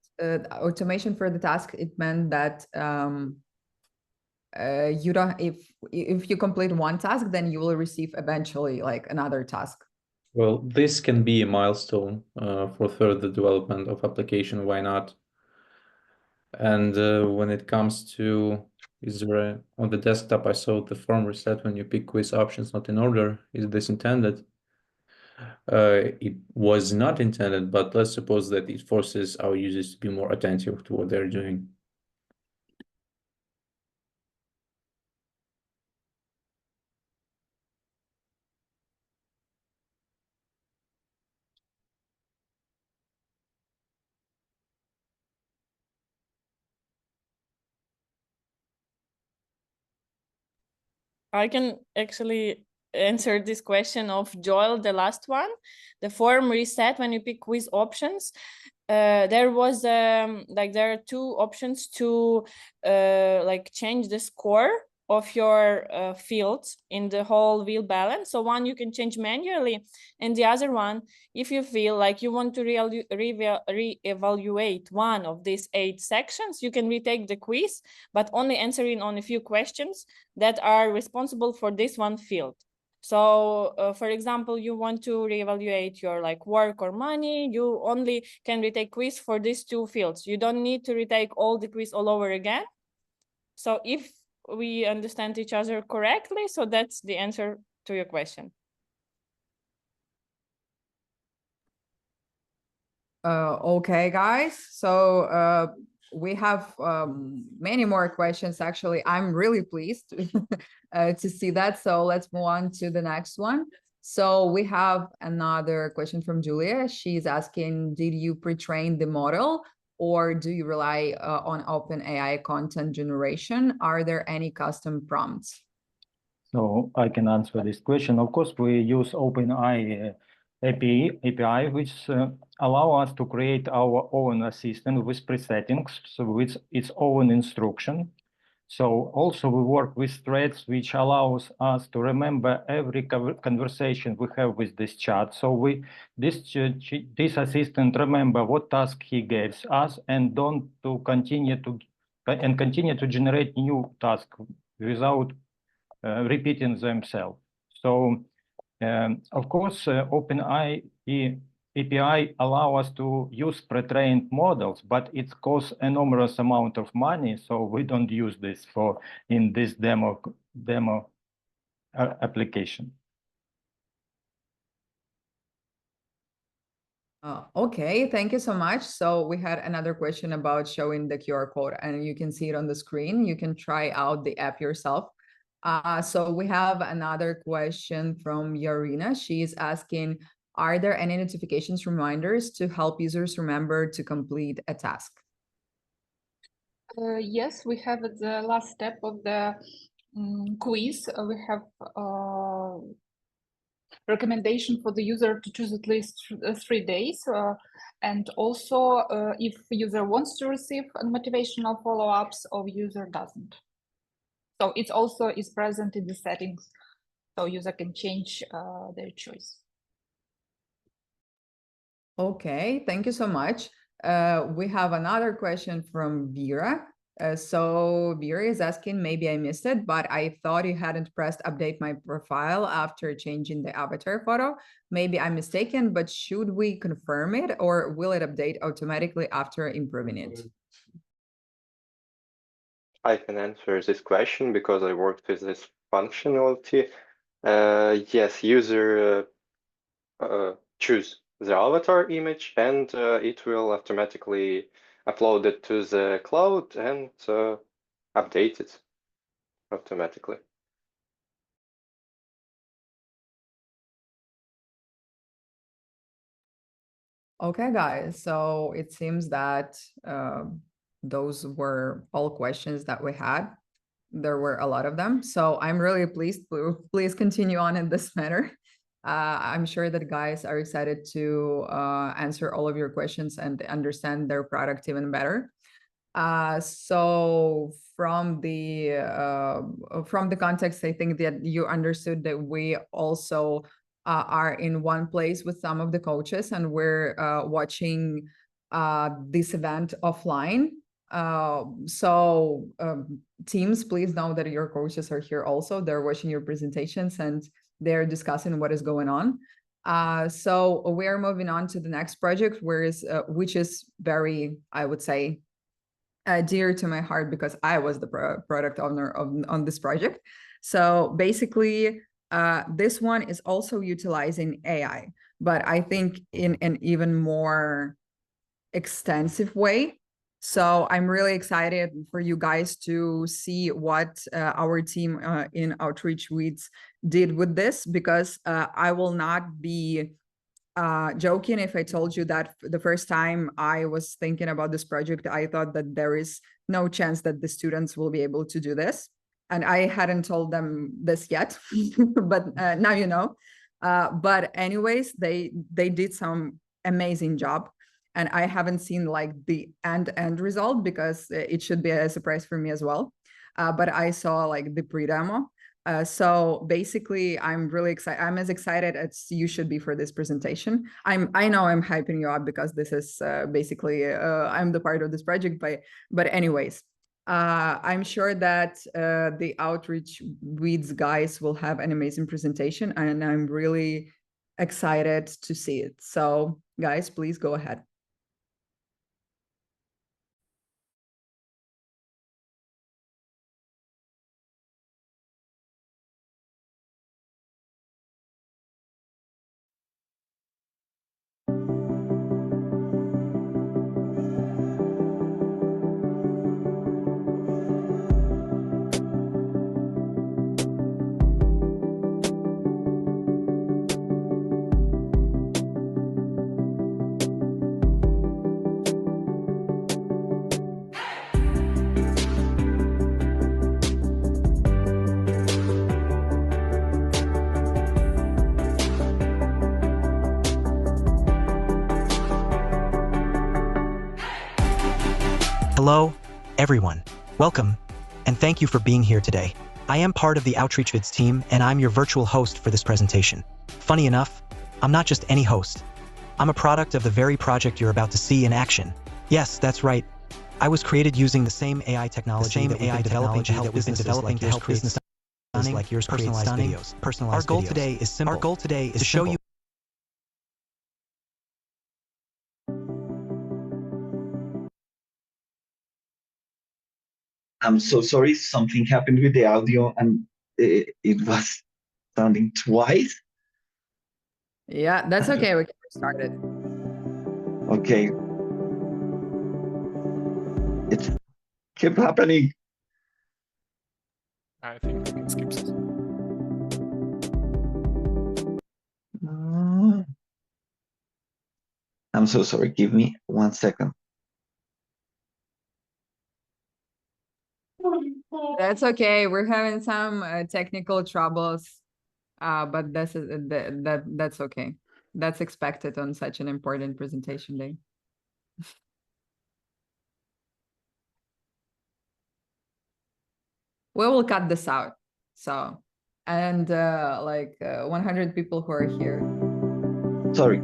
automation for the task, it meant that you don't, if you complete one task, then you will receive eventually like another task. well, this can be a milestone for further development of application. Why not? And when it comes to, on the desktop, I saw the form reset when you pick quiz options not in order. Is this intended? It was not intended, but let's suppose that it forces our users to be more attentive to what they're doing. I can actually answer this question of Joel, the last one. The form reset when you pick quiz options. There was there are two options to change the score of your fields in the whole wheel balance. So one you can change manually, and the other one, if you feel like you want to re-evaluate one of these 8 sections, you can retake the quiz, but only answering on a few questions that are responsible for this one field. So, for example, you want to reevaluate your work or money, you only can retake quiz for these 2 fields. You don't need to retake all the quiz all over again. So if we understand each other correctly, so that's the answer to your question. Okay, guys. So we have many more questions. Actually, I'm really pleased to see that. So let's move on to the next one. So we have another question from Julia. She's asking, did you pre-train the model, or do you rely on OpenAI content generation? Are there any custom prompts? So I can answer this question. Of course, we use OpenAI API, which allow us to create our own assistant with presettings, so with its own instruction. So also we work with threads, which allows us to remember every conversation we have with this chat. So this assistant remember what task he gives us, and continue to generate new tasks without repeating themselves. So of course, OpenAI API allow us to use pre-trained models, but it costs enormous amount of money, so we don't use this in this demo application. Okay, thank you so much. So we had another question about showing the QR code, and you can see it on the screen. You can try out the app yourself. So we have another question from Yarina. She is asking, are there any notifications reminders to help users remember to complete a task? Yes, we have at the last step of the quiz. We have recommendation for the user to choose at least 3 days. And also, if user wants to receive motivational follow-ups or user doesn't. So it also is present in the settings, so user can change their choice. Okay, thank you so much. We have another question from Vera. So Vera is asking, maybe I missed it, but I thought you hadn't pressed update my profile after changing the avatar photo. Maybe I'm mistaken, but should we confirm it or will it update automatically after improving it? I can answer this question because I worked with this functionality. Yes, user choose the avatar image and it will automatically upload it to the cloud and update it automatically. Okay, guys, so it seems that those were all questions that we had. There were a lot of them, so I'm really pleased. Please continue on in this matter. I'm sure that guys are excited to answer all of your questions and understand their product even better. So from the context, I think that you understood that we also are in one place with some of the coaches, and we're watching this event offline. So teams, please know that your coaches are here also. They're watching your presentations and they're discussing what is going on. So we're moving on to the next project, which is very, I would say, dear to my heart because I was the product owner on this project. So basically, this one is also utilizing AI, but I think in an even more extensive way. So I'm really excited for you guys to see what our team in Outreach Weeds did with this, because I will not be joking if I told you that the first time I was thinking about this project, I thought that there is no chance that the students will be able to do this. And I hadn't told them this yet, but now you know. But anyways, they did some amazing job. And I haven't seen like the end result because it should be a surprise for me as well. But I saw like the pre-demo. So basically, I'm really excited. I'm as excited as you should be for this presentation. I know I'm hyping you up because this is basically I'm the part of this project. But anyways, I'm sure that the Outreach Weeds guys will have an amazing presentation, and I'm really excited to see it. So guys, please go ahead. Hello, everyone. Welcome, and thank you for being here today. I am part of the Outreach Vids team, and I'm your virtual host for this presentation. Funny enough, I'm not just any host. I'm a product of the very project you're about to see in action. Yes, that's right. I was created using the same AI technology that we've been developing to help businesses like yours create stunning, personalized videos. Our goal today is simple. Our goal today is to show you I'm so sorry, something happened with the audio and it was sounding twice. Yeah, that's okay. We can restart it. Okay. It kept happening. I think we can skip this. I'm so sorry. Give me 1 second. That's okay. We're having some technical troubles, but that's okay. That's expected on such an important presentation day. We will cut this out. So, and 100 people who are here. Sorry.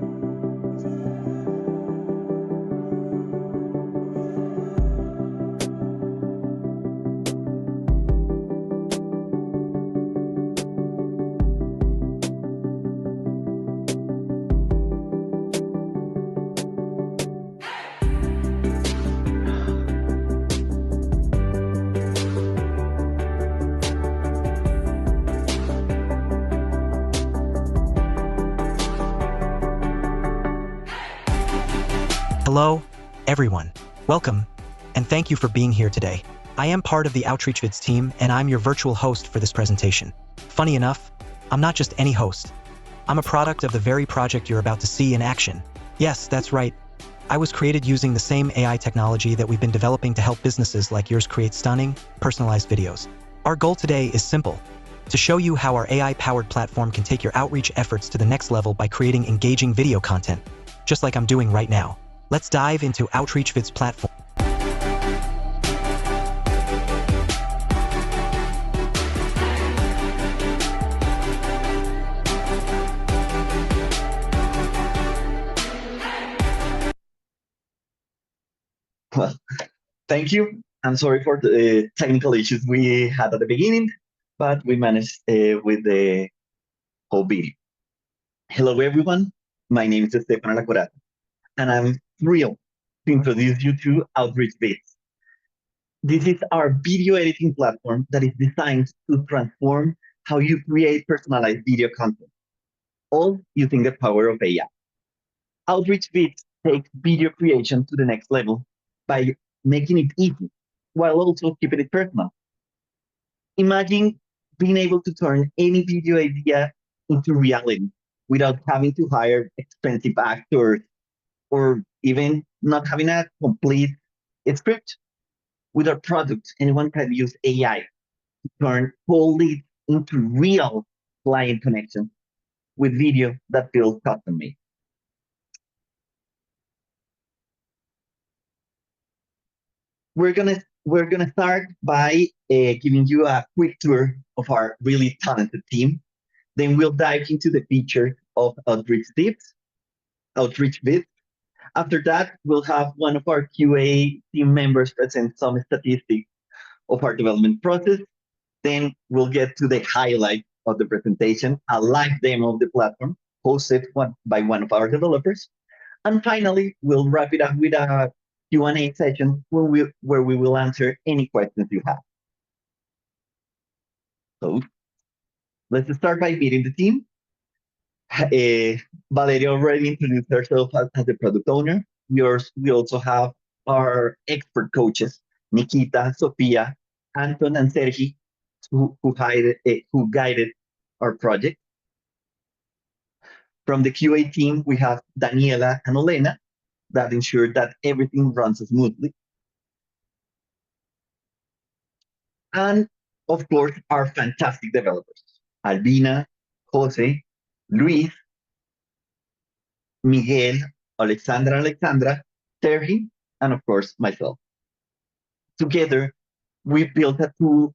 Hello, everyone. Welcome, and thank you for being here today. I am part of the OutreachVids team, and I'm your virtual host for this presentation. Funny enough, I'm not just any host. I'm a product of the very project you're about to see in action. Yes, that's right. I was created using the same AI technology that we've been developing to help businesses like yours create stunning, personalized videos. Our goal today is simple: to show you how our AI-powered platform can take your outreach efforts to the next level by creating engaging video content, just like I'm doing right now. Let's dive into OutreachVids platform. Well, thank you. I'm sorry for the technical issues we had at the beginning, but we managed with the whole video. Hello, everyone. My name is Stefan Alacorata, and I'm thrilled to introduce you to OutreachVids. This is our video editing platform that is designed to transform how you create personalized video content, all using the power of AI. OutreachVids takes video creation to the next level by making it easy, while also keeping it personal. Imagine being able to turn any video idea into reality without having to hire expensive actors or even not having a complete script. With our product, anyone can use AI to turn whole leads into real client connections with video that feels custom-made. We're gonna start by giving you a quick tour of our really talented team. Then we'll dive into the features of OutreachVids. After that, we'll have one of our QA team members present some statistics of our development process. Then we'll get to the highlight of the presentation, a live demo of the platform hosted by one of our developers. And finally, we'll wrap it up with a Q&A session where we will answer any questions you have. So let's start by meeting the team. Valeria already introduced herself as the product owner. We also have our expert coaches, Nikita, Sofia, Anton, and Sergi, who guided our project. From the QA team, we have Daniela and Olena that ensured that everything runs smoothly. And of course, our fantastic developers, Albina, Jose, Luis, Miguel, Alexandra, Sergi, and of course, myself. Together, we built a tool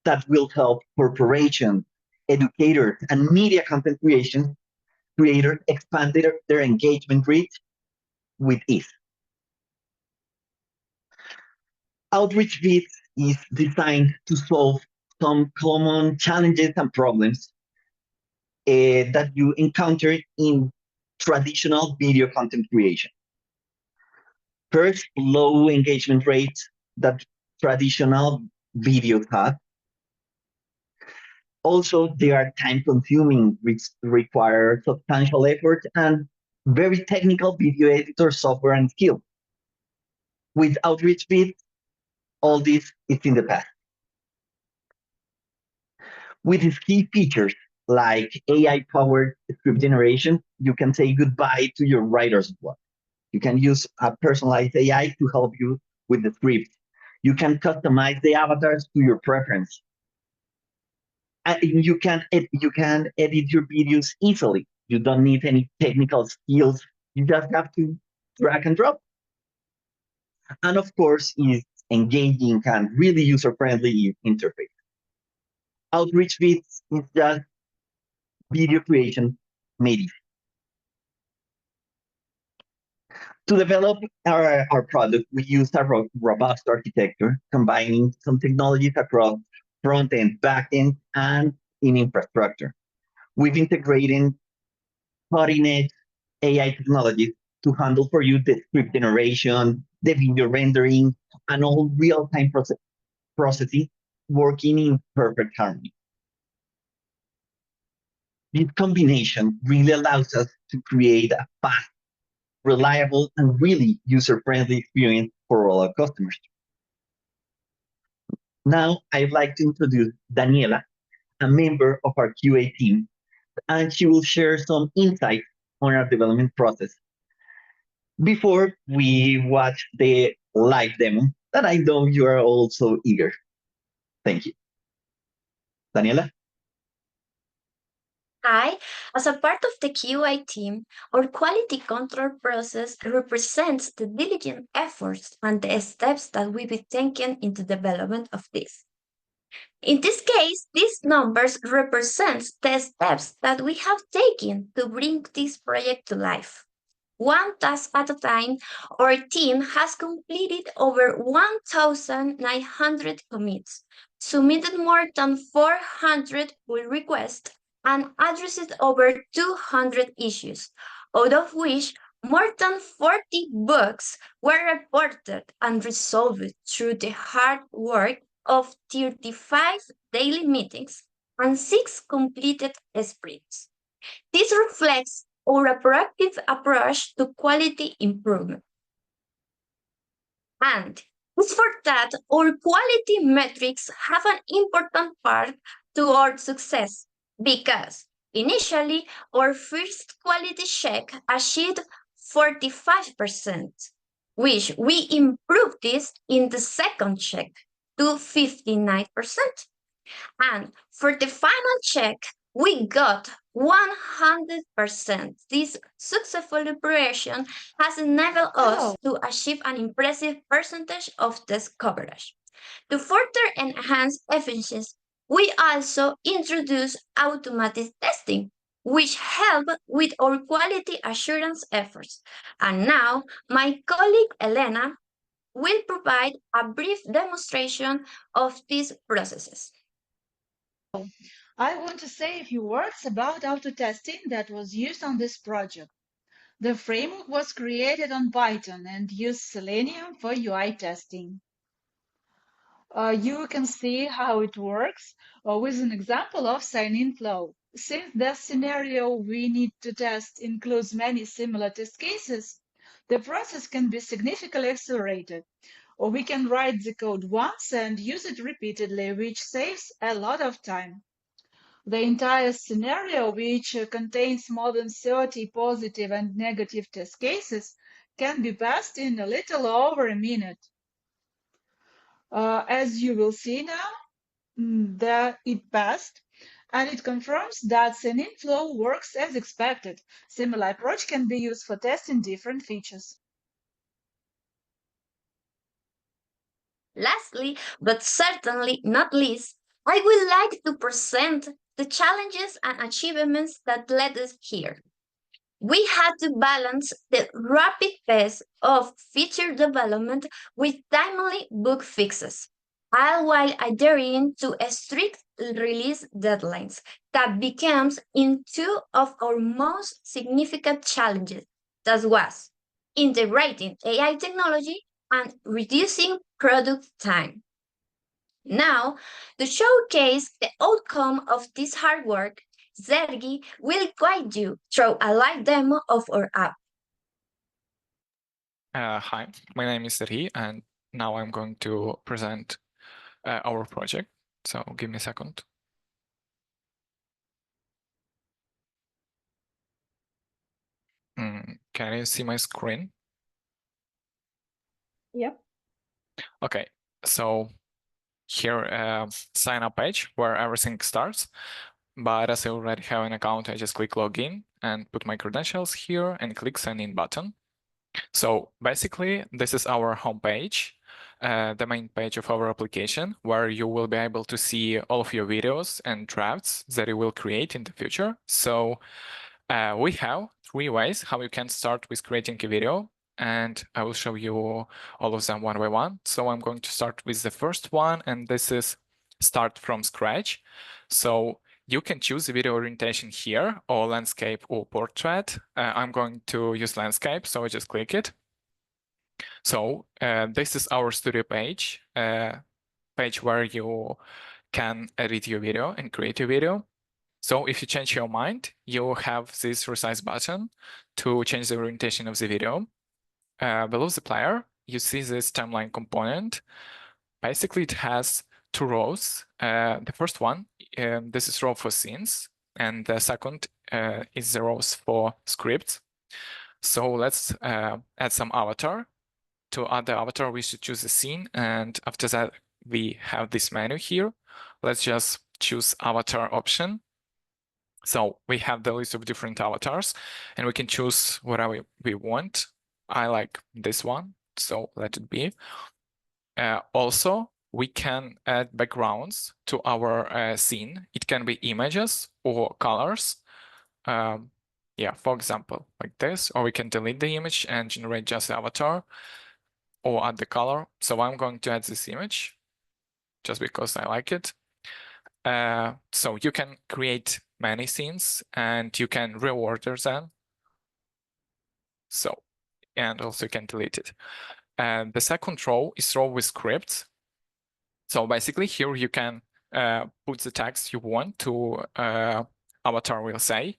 that will help corporations, educators, and media content creators expand their engagement reach with ease. OutreachVids is designed to solve some common challenges and problems that you encounter in traditional video content creation. First, low engagement rates that traditional video tasks. Also, they are time-consuming, which require substantial effort and very technical video editor software and skill. With Outreach Feeds, all this is in the past. With its key features like AI-powered script generation, you can say goodbye to your writer's block. You can use a personalized AI to help you with the script. You can customize the avatars to your preference. And you can edit your videos easily. You don't need any technical skills. You just have to drag and drop. And of course, it's engaging and really user-friendly interface. Outreach Feeds is just video creation made easy. To develop our product, we use a robust architecture, combining some technologies across front-end, back-end, and in infrastructure. We've integrated cutting-edge AI technologies to handle for you the script generation, the video rendering, and all real-time processing working in perfect harmony. This combination really allows us to create a fast, reliable, and really user-friendly experience for all our customers. Now, I'd like to introduce Daniela, a member of our QA team, and she will share some insights on our development process before we watch the live demo that I know you are also eager. Thank you. Daniela? Hi, as a part of the QA team, our quality control process represents the diligent efforts and the steps that we've been taking in the development of this. In this case, these numbers represent the steps that we have taken to bring this project to life. One task at a time, our team has completed over 1,900 commits, submitted more than 400 pull requests, and addressed over 200 issues, out of which more than 40 bugs were reported and resolved through the hard work of 35 daily meetings and 6 completed sprints. This reflects our proactive approach to quality improvement. And it's for that our quality metrics have an important part to our success, because initially our first quality check achieved 45%, which we improved this in the second check to 59%. And for the final check, we got 100%. This successful operation has enabled us to achieve an impressive percentage of test coverage. To further enhance efficiency, we also introduced automated testing, which help with our quality assurance efforts. And now, my colleague Elena will provide a brief demonstration of these processes. I want to say a few words about auto testing that was used on this project. The framework was created on Python and used Selenium for UI testing. You can see how it works with an example of sign-in flow. Since the scenario we need to test includes many similar test cases, the process can be significantly accelerated. Or we can write the code once and use it repeatedly, which saves a lot of time. The entire scenario, which contains more than 30 positive and negative test cases, can be passed in a little over a minute. As you will see now, it passed, and it confirms that sign-in flow works as expected. Similar approach can be used for testing different features. Lastly, but certainly not least, I would like to present the challenges and achievements that led us here. We had to balance the rapid pace of feature development with timely bug fixes, all while adhering to strict release deadlines that becomes in two of our most significant challenges. That was integrating AI technology and reducing product time. Now, to showcase the outcome of this hard work, Sergi will guide you through a live demo of our app. Hi, my name is Sergi, and now I'm going to present our project. So give me a second. Can you see my screen? Yep. Okay, so here, sign up page where everything starts. But as I already have an account, I just click login and put my credentials here and click sign in button. So basically, this is our homepage, the main page of our application, where you will be able to see all of your videos and drafts that you will create in the future. So we have 3 ways how you can start with creating a video, and I will show you all of them one by one. So I'm going to start with the first one, and this is start from scratch. So you can choose the video orientation here, or landscape or portrait. I'm going to use landscape, so I just click it. So this is our studio page, page where you can edit your video and create your video. So if you change your mind, you have this resize button to change the orientation of the video. Below the player, you see this timeline component. Basically, it has 2 rows. The first one, this is row for scenes, and the second is the rows for scripts. So let's add some avatar. To add the avatar, we should choose a scene, and after that, we have this menu here. Let's just choose avatar option. So we have the list of different avatars, and we can choose whatever we want. I like this one, so let it be. Also, we can add backgrounds to our scene. It can be images or colors. Yeah, for example, like this, or we can delete the image and generate just the avatar or add the color. So I'm going to add this image just because I like it. So you can create many scenes and you can reorder them. So, and also you can delete it. The second row is row with scripts. So basically here you can put the text you want to avatar will say,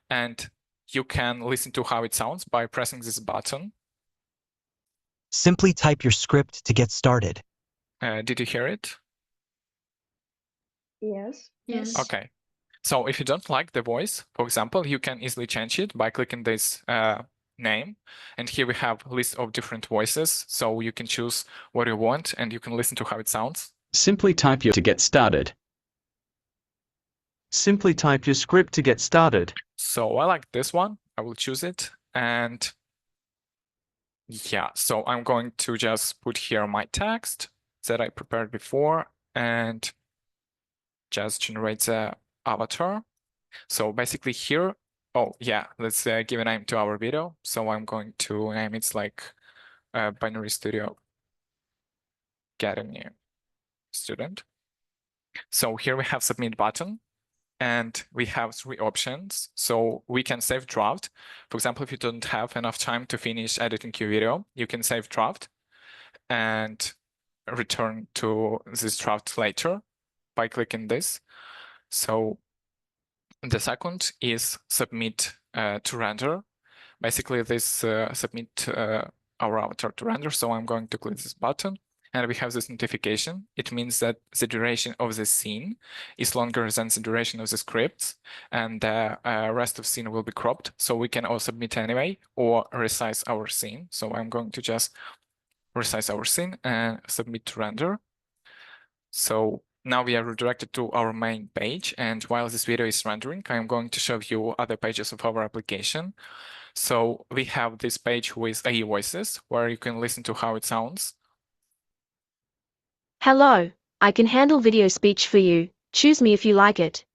and you can listen to how it sounds by pressing this button. Simply type your script to get started. Did you hear it? Yes. Yes. Okay. So if you don't like the voice, for example, you can easily change it by clicking this name. And here we have a list of different voices. So you can choose what you want and you can listen to how it sounds. Simply type your to get started. Simply type your script to get started. So I like this one. I will choose it. And yeah, so I'm going to just put here my text that I prepared before and just generate the avatar. So basically here, oh yeah, let's give a name to our video. So I'm going to name it like Binary Studio Academy Student. So here we have submit button and we have 3 options. So we can save draft. For example, if you don't have enough time to finish editing your video, you can save draft and return to this draft later by clicking this. So the second is submit to render. Basically, this submit our avatar to render. So I'm going to click this button and we have this notification. It means that the duration of the scene is longer than the duration of the scripts, and the rest of scene will be cropped. So we can all submit anyway or resize our scene. So I'm going to just resize our scene and submit to render. So now we are redirected to our main page, and while this video is rendering, I'm going to show you other pages of our application. So we have this page with AI voices, where you can listen to how it sounds. Hello, I can handle video speech for you. Choose me if you like it.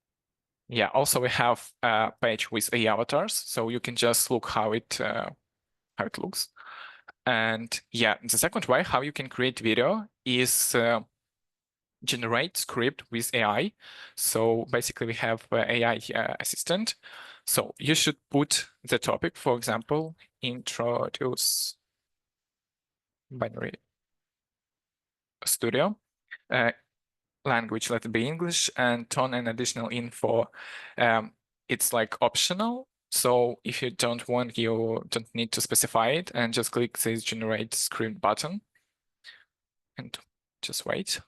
Yeah, also we have a page with AI avatars, so you can just look how it looks. And yeah, the second way how you can create video is generate script with AI. So basically we have AI assistant. So you should put the topic, for example, introduce Binary Studio. language, let it be English, and turn an additional info. It's like optional. So if you don't want, you don't need to specify it, and just click this generate script button and just wait.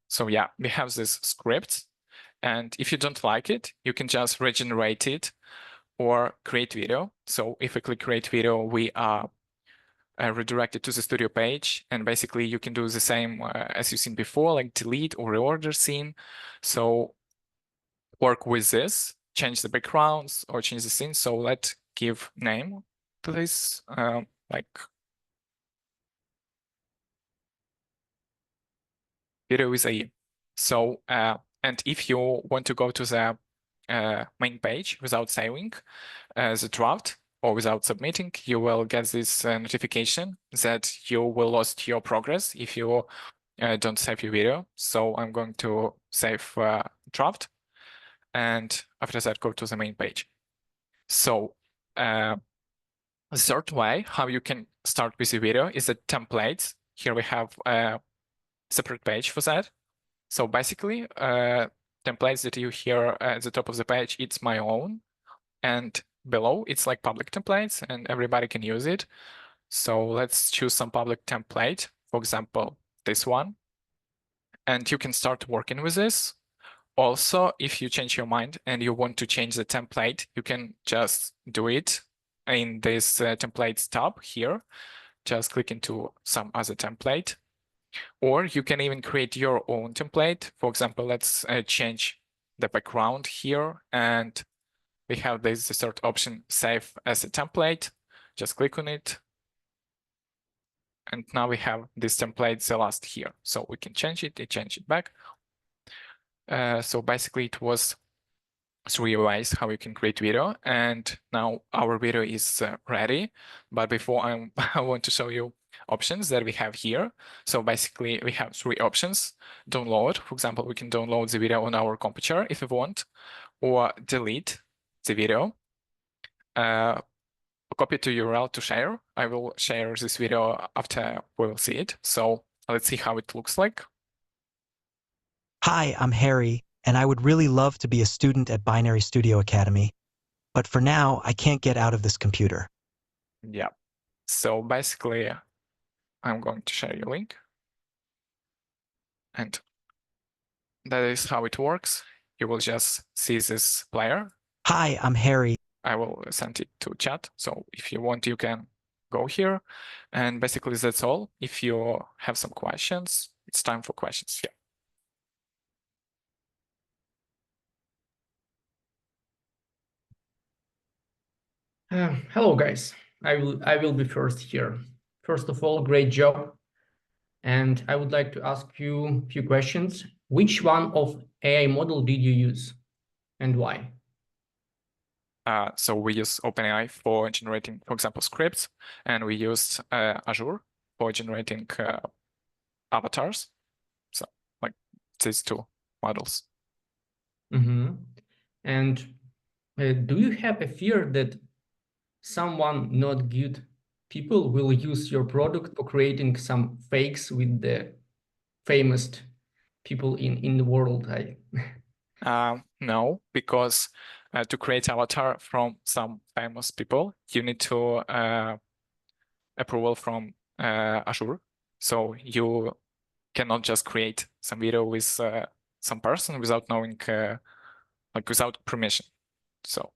So yeah, we have this script, and if you don't like it, you can just regenerate it or create video. So if we click create video, we are redirected to the studio page, and basically you can do the same as you've seen before, like delete or reorder scene. So work with this, change the backgrounds or change the scene. So let's give name to this, like video with AI. So and if you want to go to the main page without saving the draft or without submitting, you will get this notification that you will lost your progress if you don't save your video. So I'm going to save draft, and after that go to the main page. So the third way how you can start with your video is the templates. Here we have a separate page for that. So basically templates that you hear at the top of the page, it's my own, and below it's like public templates and everybody can use it. So let's choose some public template, for example this one, and you can start working with this. Also, if you change your mind and you want to change the template, you can just do it in this templates tab here. Just click into some other template, or you can even create your own template. For example, let's change the background here, and we have this third option, save as a template. Just click on it, and now we have this template, the last here. So we can change it and change it back. So basically it was 3 ways how you can create video, and now our video is ready. But before I want to show you options that we have here. So basically we have 3 options. Download, for example, we can download the video on our computer if we want, or delete the video, copy to URL to share. I will share this video after we will see it. So let's see how it looks like. Hi, I'm Harry, and I would really love to be a student at Binary Studio Academy. But for now, I can't get out of this computer. Yeah. So basically, I'm going to share your link. And that is how it works. You will just see this player. Hi, I'm Harry. I will send it to chat. So if you want, you can go here. And basically that's all. If you have some questions, it's time for questions. Yeah. Hello guys, I will be first here. First of all, great job. And I would like to ask you a few questions. Which one of AI model did you use and why? So we use OpenAI for generating, for example, scripts, and we used Azure for generating avatars. So like these 2 models. Mm-hmm. And do you have a fear that someone not good people will use your product for creating some fakes with the famous people in the world? No, because to create avatar from some famous people, you need to approval from Azure. So you cannot just create some video with some person without knowing, like without permission. So.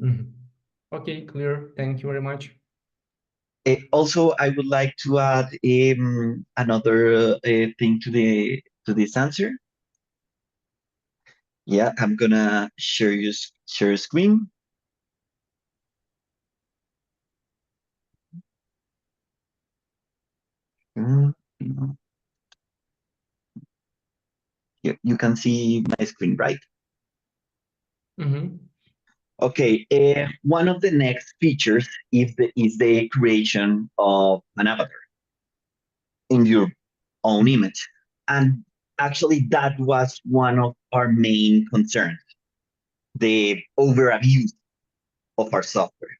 Mm-hmm. Okay, clear. Thank you very much. Also, I would like to add another thing to this answer. Yeah, I'm gonna share screen. You can see my screen, right? Mm-hmm. Okay, one of the next features is the creation of an avatar in your own image. And actually, that was one of our main concerns, the overabuse of our software.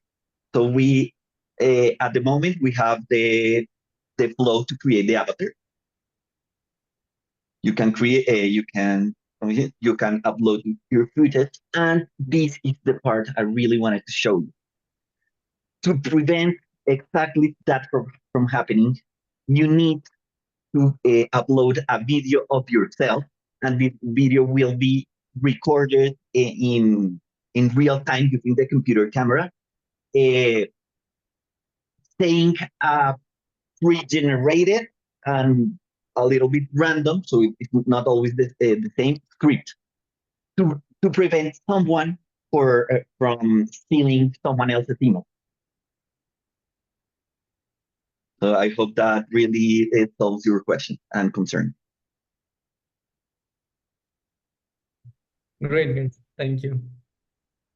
So we, at the moment, we have the the flow to create the avatar. You can create you can upload your footage, and this is the part I really wanted to show you. To prevent exactly that from happening, you need to upload a video of yourself, and the video will be recorded in real time using the computer camera, saying pre-generated and a little bit random, so it's not always the same script, to prevent someone from stealing someone else's email. So I hope that really solves your question and concern. Great, guys. Thank you.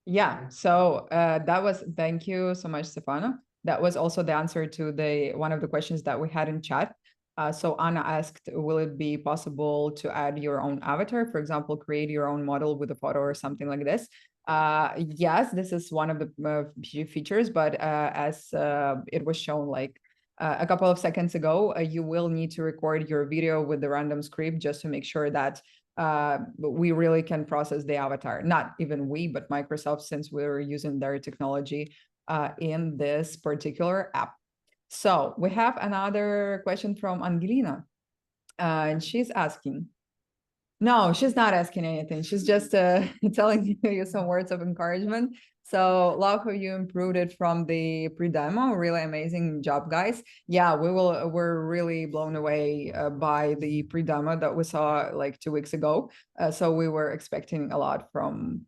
Yeah, so thank you so much, Stefano. That was also the answer to one of the questions that we had in chat. So Anna asked, will it be possible to add your own avatar? For example, create your own model with a photo or something like this. Yes, this is one of the features, but as it was shown like a couple of seconds ago, you will need to record your video with the random script just to make sure that we really can process the avatar. Not even we, but Microsoft, since we're using their technology in this particular app. So we have another question from Angelina, and she's asking, no, she's not asking anything. She's just telling you some words of encouragement. So love how you improved it from the pre-demo. Really amazing job, guys. Yeah, we're really blown away by the pre-demo that we saw like 2 weeks ago. So we were expecting a lot from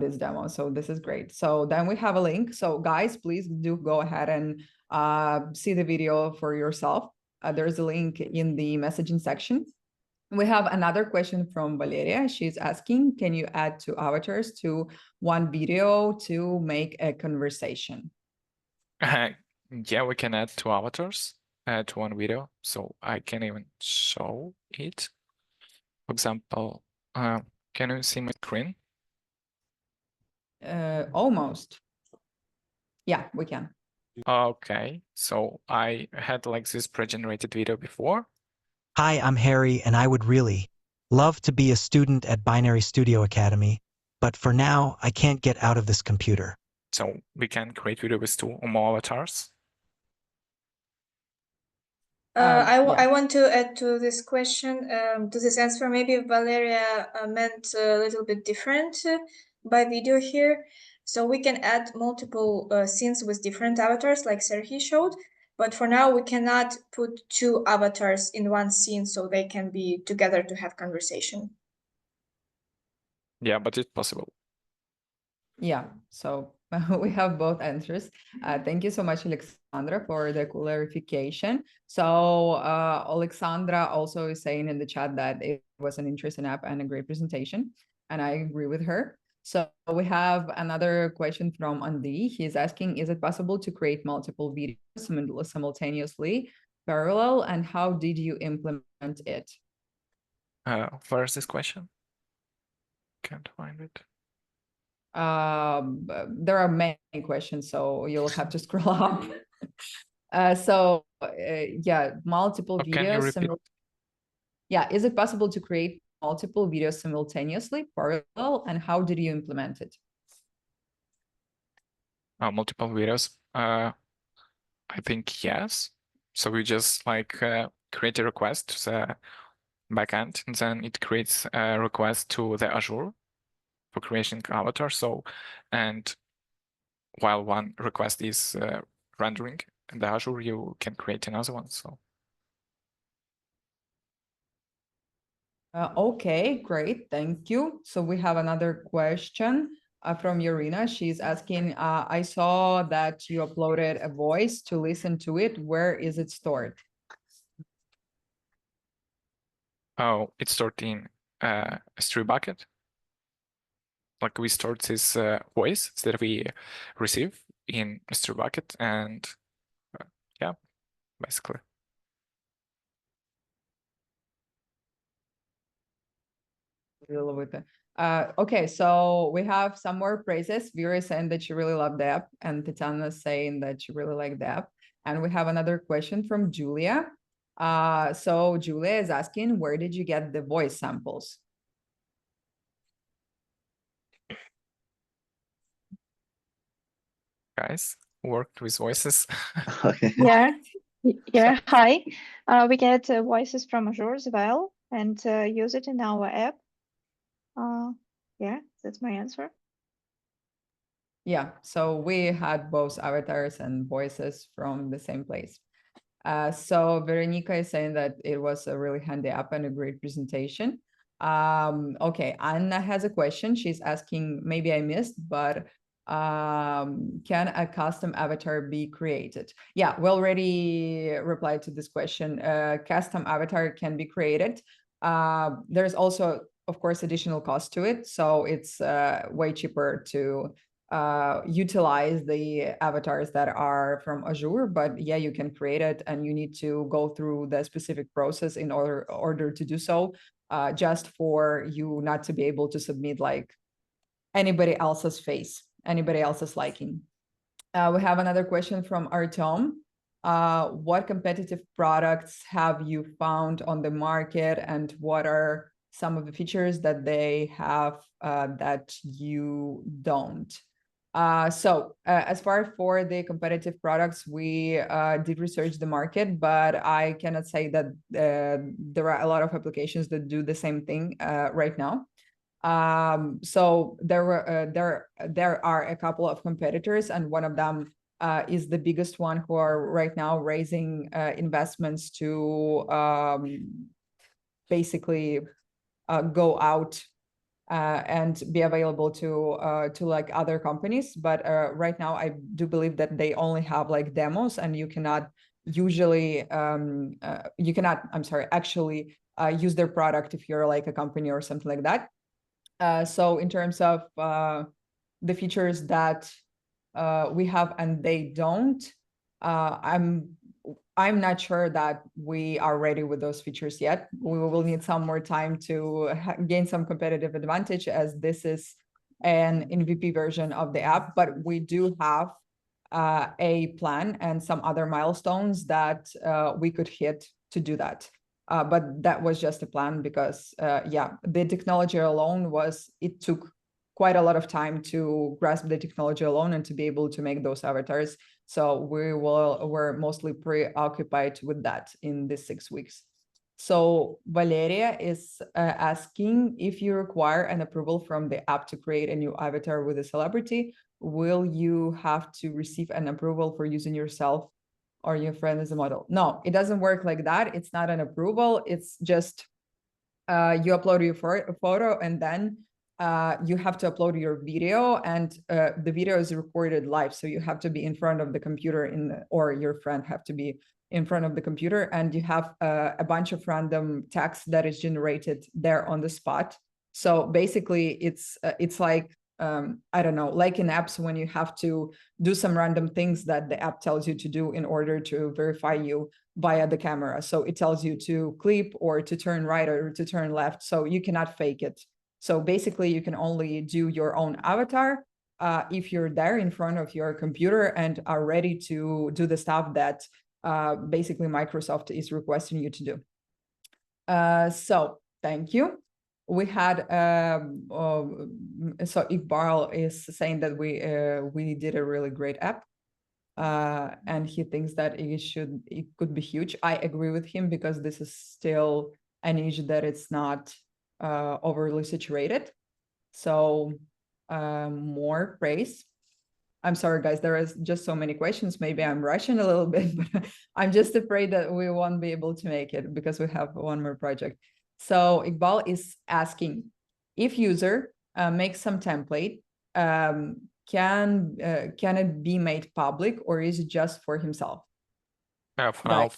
this demo. So this is great. So then we have a link. So guys, please do go ahead and see the video for yourself. There's a link in the messaging section. We have another question from Valeria. She's asking, can you add 2 avatars to one video to make a conversation? Yeah, we can add 2 avatars to one video. So I can even show it. For example, can you see my screen? Almost. Yeah, we can. Okay, so I had like this pre-generated video before. Hi, I'm Harry, and I would really love to be a student at Binary Studio Academy, but for now, I can't get out of this computer. So we can create video with 2 or more avatars. I want to add to this question, to this answer. Maybe Valeria meant a little bit different by video here. So we can add multiple scenes with different avatars, like Serhii showed. But for now, we cannot put 2 avatars in one scene so they can be together to have conversation. Yeah, but it's possible. Yeah, so we have both answers. Thank you so much, Alexandra, for the clarification. So Alexandra also is saying in the chat that it was an interesting app and a great presentation, and I agree with her. So we have another question from Andy. He's asking, is it possible to create multiple videos simultaneously, parallel, and how did you implement it? Where is this question? Can't find it. There are many questions, so you'll have to scroll up. Yeah, multiple Can you videos. repeat? Yeah, is it possible to create multiple videos simultaneously, parallel, and how did you implement it? Multiple videos. I think yes. So we just like create a request to the backend, and then it creates a request to the Azure for creating avatar. So, and while one request is rendering in the Azure, you can create another one. So. Okay, great, thank you. So we have another question from Irina. She's asking, I saw that you uploaded a voice to listen to it. Where is it stored? Oh, it's stored in S3 bucket. Like we stored this voice that we receive in S3 bucket, and yeah, basically. Okay, so we have some more praises. Vera is saying that she really loved the app, and Tatiana is saying that she really liked the app. And we have another question from Julia. So Julia is asking, where did you get the voice samples? Guys, worked with voices. Okay. Yeah, yeah. Hi. We get voices from Azure as well and use it in our app. Yeah, that's my answer. Yeah, so we had both avatars and voices from the same place. So Veronica is saying that it was a really handy app and a great presentation. Okay, Anna has a question. She's asking, maybe I missed, but can a custom avatar be created? Yeah, we already replied to this question. Custom avatar can be created. There's also, of course, additional cost to it. So it's way cheaper to utilize the avatars that are from Azure, but yeah, you can create it and you need to go through the specific process in order to do so, just for you not to be able to submit like anybody else's face, anybody else's liking. We have another question from Artem. What competitive products have you found on the market and what are some of the features that they have that you don't? As far for the competitive products, we did research the market, but I cannot say that there are a lot of applications that do the same thing right now. So there are a couple of competitors, and one of them is the biggest one, who are right now raising investments to basically go out and be available to like other companies. But right now, I do believe that they only have like demos, and you cannot usually actually use their product if you're like a company or something like that. So in terms of the features that we have and they don't, I'm not sure that we are ready with those features yet. We will need some more time to gain some competitive advantage, as this is an MVP version of the app, but we do have a plan and some other milestones that we could hit to do that. But that was just a plan because, yeah, the technology alone it took quite a lot of time to grasp the technology alone and to be able to make those avatars. So we're mostly preoccupied with that in these 6 weeks. So Valeria is asking, if you require an approval from the app to create a new avatar with a celebrity, will you have to receive an approval for using yourself or your friend as a model? No, it doesn't work like that. It's not an approval. It's just you upload your photo and then you have to upload your video, and the video is recorded live. So you have to be in front of the computer or your friend have to be in front of the computer, and you have a bunch of random text that is generated there on the spot. So basically it's like, I don't know, like in apps when you have to do some random things that the app tells you to do in order to verify you via the camera. So it tells you to clip or to turn right or to turn left. So you cannot fake it. So basically you can only do your own avatar if you're there in front of your computer and are ready to do the stuff that basically Microsoft is requesting you to do. So thank you. We had so Iqbal is saying that we did a really great app, and he thinks that it could be huge. I agree with him because this is still a niche that it's not overly saturated. So more praise. I'm sorry, guys, there is just so many questions. Maybe I'm rushing a little bit, but I'm just afraid that we won't be able to make it because we have one more project. So Iqbal is asking, if user makes some template, can it be made public or is it just for himself? For now,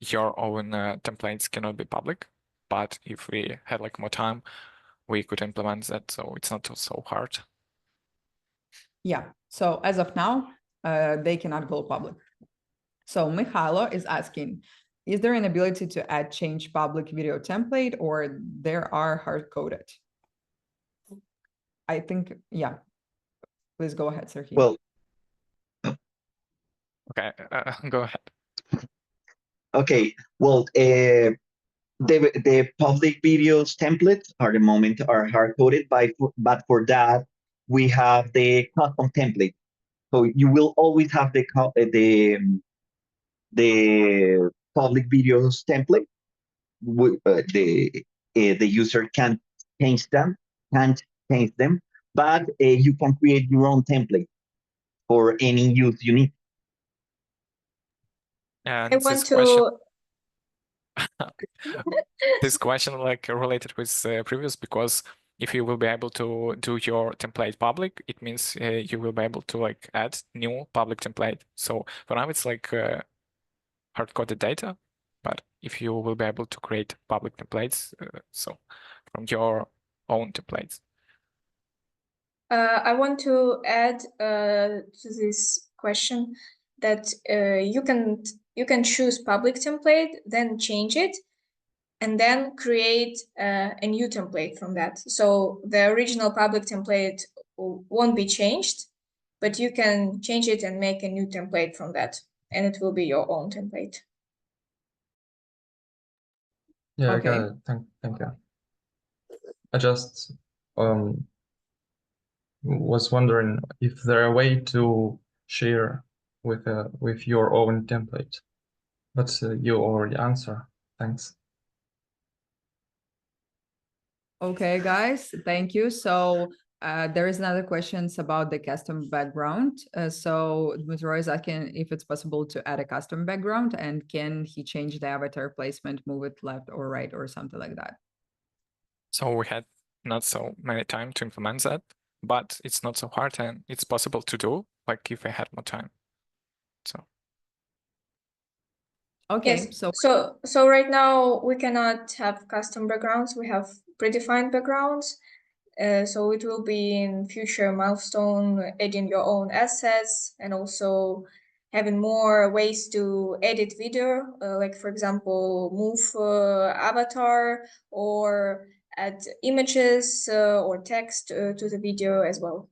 your own templates cannot be public, but if we had like more time, we could implement that, so it's not so hard. Yeah, so as of now, they cannot go public. So Mikhailo is asking, is there an ability to add change public video template or there are hard-coded? I think, yeah. Please go ahead, Serhiy. Well, Okay, go ahead. Okay, well, the public videos templates are the moment are hard coded but for that we have the custom template. So you will always have the public videos template. The user can't change them, but you can create your own template for any use you need. And I this want question, to. this question like related with previous, because if you will be able to do your template public, it means you will be able to like add new public template. So for now it's like hard-coded data, but if you will be able to create public templates, so from your own templates. I want to add to this question that you can choose public template, then change it, and then create a new template from that. So the original public template won't be changed, but you can change it and make a new template from that, and it will be your own template. Yeah, Okay. I got it. Thank you. I just was wondering if there a way to share with your own template, but you already answer. Thanks. Okay, guys, thank you. So there is another questions about the custom background. So Dmitry is asking if it's possible to add a custom background, and can he change the avatar placement, move it left or right or something like that? So we had not so many time to implement that, but it's not so hard and it's possible to do, like if I had more time. So. Okay, Yes. So right now we cannot have custom backgrounds. We have predefined backgrounds. So it will be in future milestone adding your own assets and also having more ways to edit video, like for example, move avatar or add images or text to the video as well.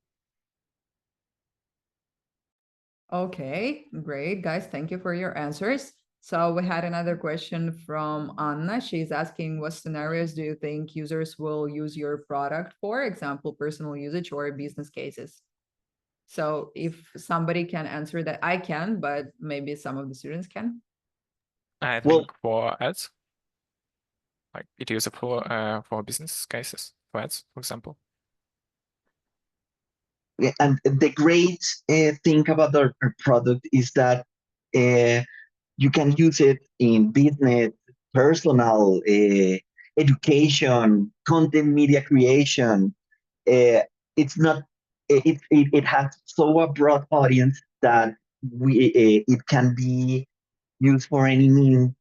Okay, great, guys. Thank you for your answers. So we had another question from Anna. She's asking, what scenarios do you think users will use your product for? Example, personal usage or business cases. So if somebody can answer that, I can, but maybe some of the students can. I think for ads, like it useful for business cases, for ads, for example. Yeah, and the great thing about our product is that you can use it in business, personal, education, content media creation. It's not. It has so a broad audience that it can be used for any means,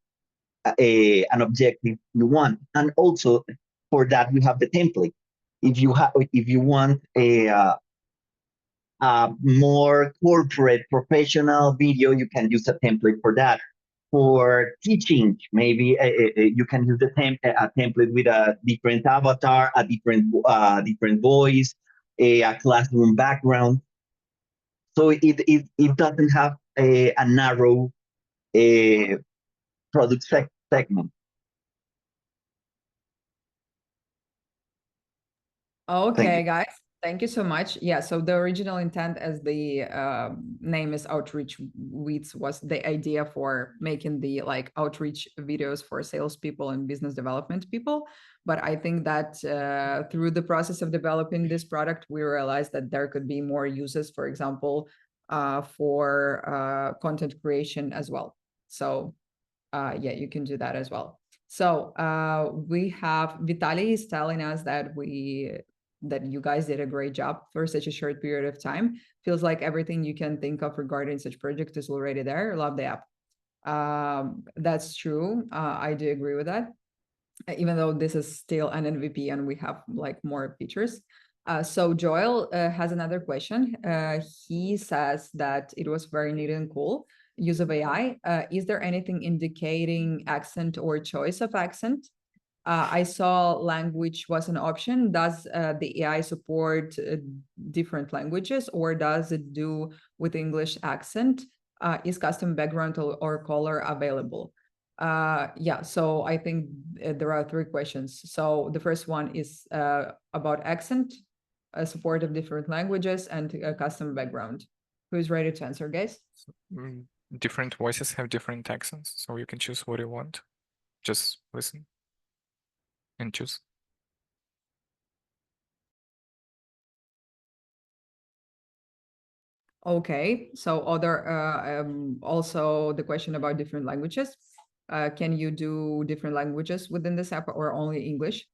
an objective you want, and also for that we have the template. If you want a more corporate professional video, you can use a template for that. For teaching, maybe you can use a template with a different avatar, a different voice, a classroom background. So it doesn't have a narrow product segment. Okay, guys, thank you so much. Yeah, so the original intent, as the name is Outreach Weeds, was the idea for making the like outreach videos for salespeople and business development people. But I think that through the process of developing this product, we realized that there could be more uses, for example, for content creation as well. So yeah, you can do that as well. So we have Vitaly is telling us that you guys did a great job for such a short period of time. Feels like everything you can think of regarding such project is already there. Love the app. That's true. I do agree with that, even though this is still an MVP and we have like more features. So Joel has another question. He says that it was very neat and cool use of AI. Is there anything indicating accent or choice of accent? I saw language was an option. Does the AI support different languages, or does it do with English accent? is custom background or color available? Yeah, so I think there are 3 questions. So the first one is about accent, support of different languages, and a custom background. Who's ready to answer, guys? Different voices have different accents, so you can choose what you want. Just listen and choose. Okay, so other also the question about different languages. Can you do different languages within this app or only English?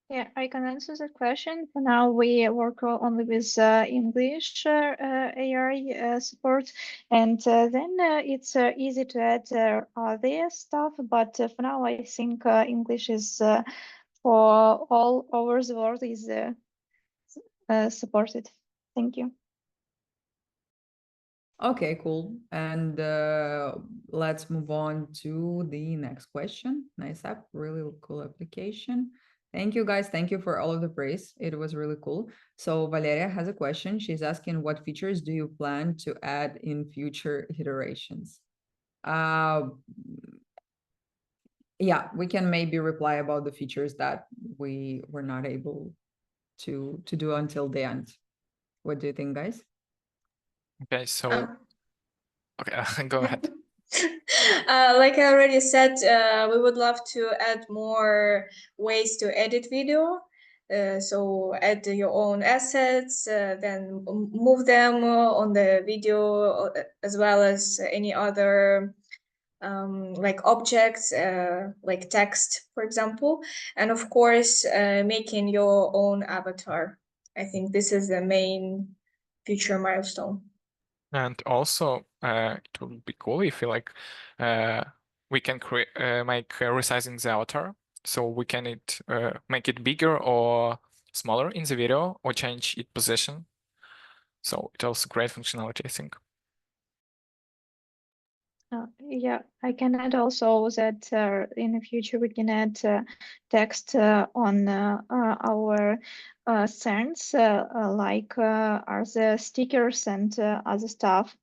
Yeah, I can answer that question. For now, we work only with English AI support, and then it's easy to add other stuff. But for now, I think English is for all over the world is supported. Thank you. Okay, cool. And let's move on to the next question. Nice app, really cool application. Thank you, guys. Thank you for all of the praise. It was really cool. So Valeria has a question. She's asking, what features do you plan to add in future iterations? Yeah, we can maybe reply about the features that we were not able to do until the end. What do you think, guys? Okay, so okay, go ahead. Like I already said, we would love to add more ways to edit video. So add your own assets, then move them on the video, as well as any other like objects, like text, for example. And of course, making your own avatar. I think this is the main future milestone. And also, it would be cool if you like, we can create make resizing the avatar, so we can make it bigger or smaller in the video, or change its position. So it also great functionality, I think. Yeah, I can add also that in the future we can add text on our scents, like are the stickers and other stuff.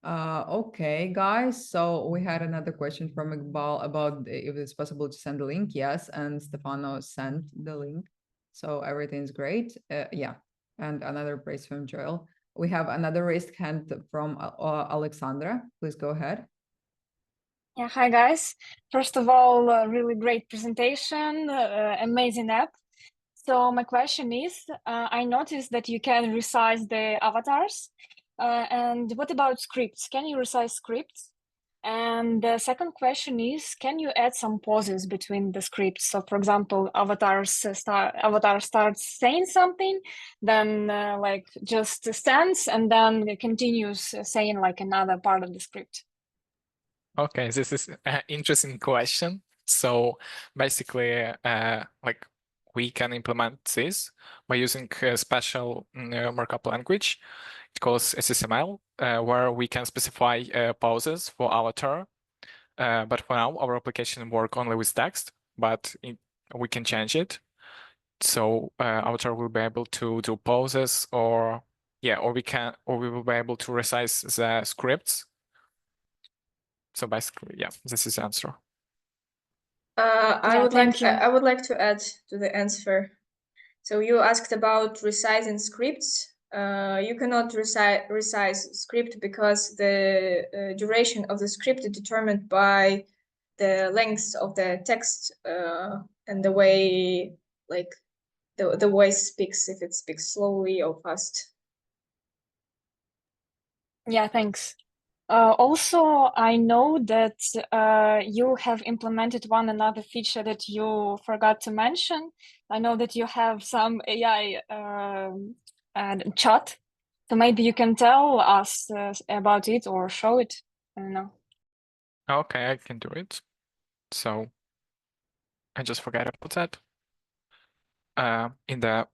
Okay, guys. So we had another question from Iqbal about if it's possible to send the link. Yes, and Stefano sent the link. So everything's great. Yeah, and another praise from Joel. We have another raised hand from Alexandra. Please go ahead. Yeah, hi guys. First of all, really great presentation, amazing app. So my question is, I noticed that you can resize the avatars. And what about scripts? Can you resize scripts? And the second question is, can you add some pauses between the scripts? So for example, avatar starts saying something, then like just stands and then it continues saying like another part of the script. Okay, this is an interesting question. So basically, like we can implement this by using a special markup language. It calls SSML, where we can specify pauses for avatar. But for now, our application work only with text, but we can change it. So avatar will be able to do pauses, or we will be able to resize the scripts. So basically, yeah, this is the answer. I would like to add to the answer. So you asked about resizing scripts. You cannot resize script because the duration of the script is determined by the length of the text and the way like the voice speaks, if it speaks slowly or fast. Yeah, thanks. Also, I know that you have implemented one another feature that you forgot to mention. I know that you have some AI chat, so maybe you can tell us about it or show it. I don't know. Okay, I can do it. So I just forgot about that. In the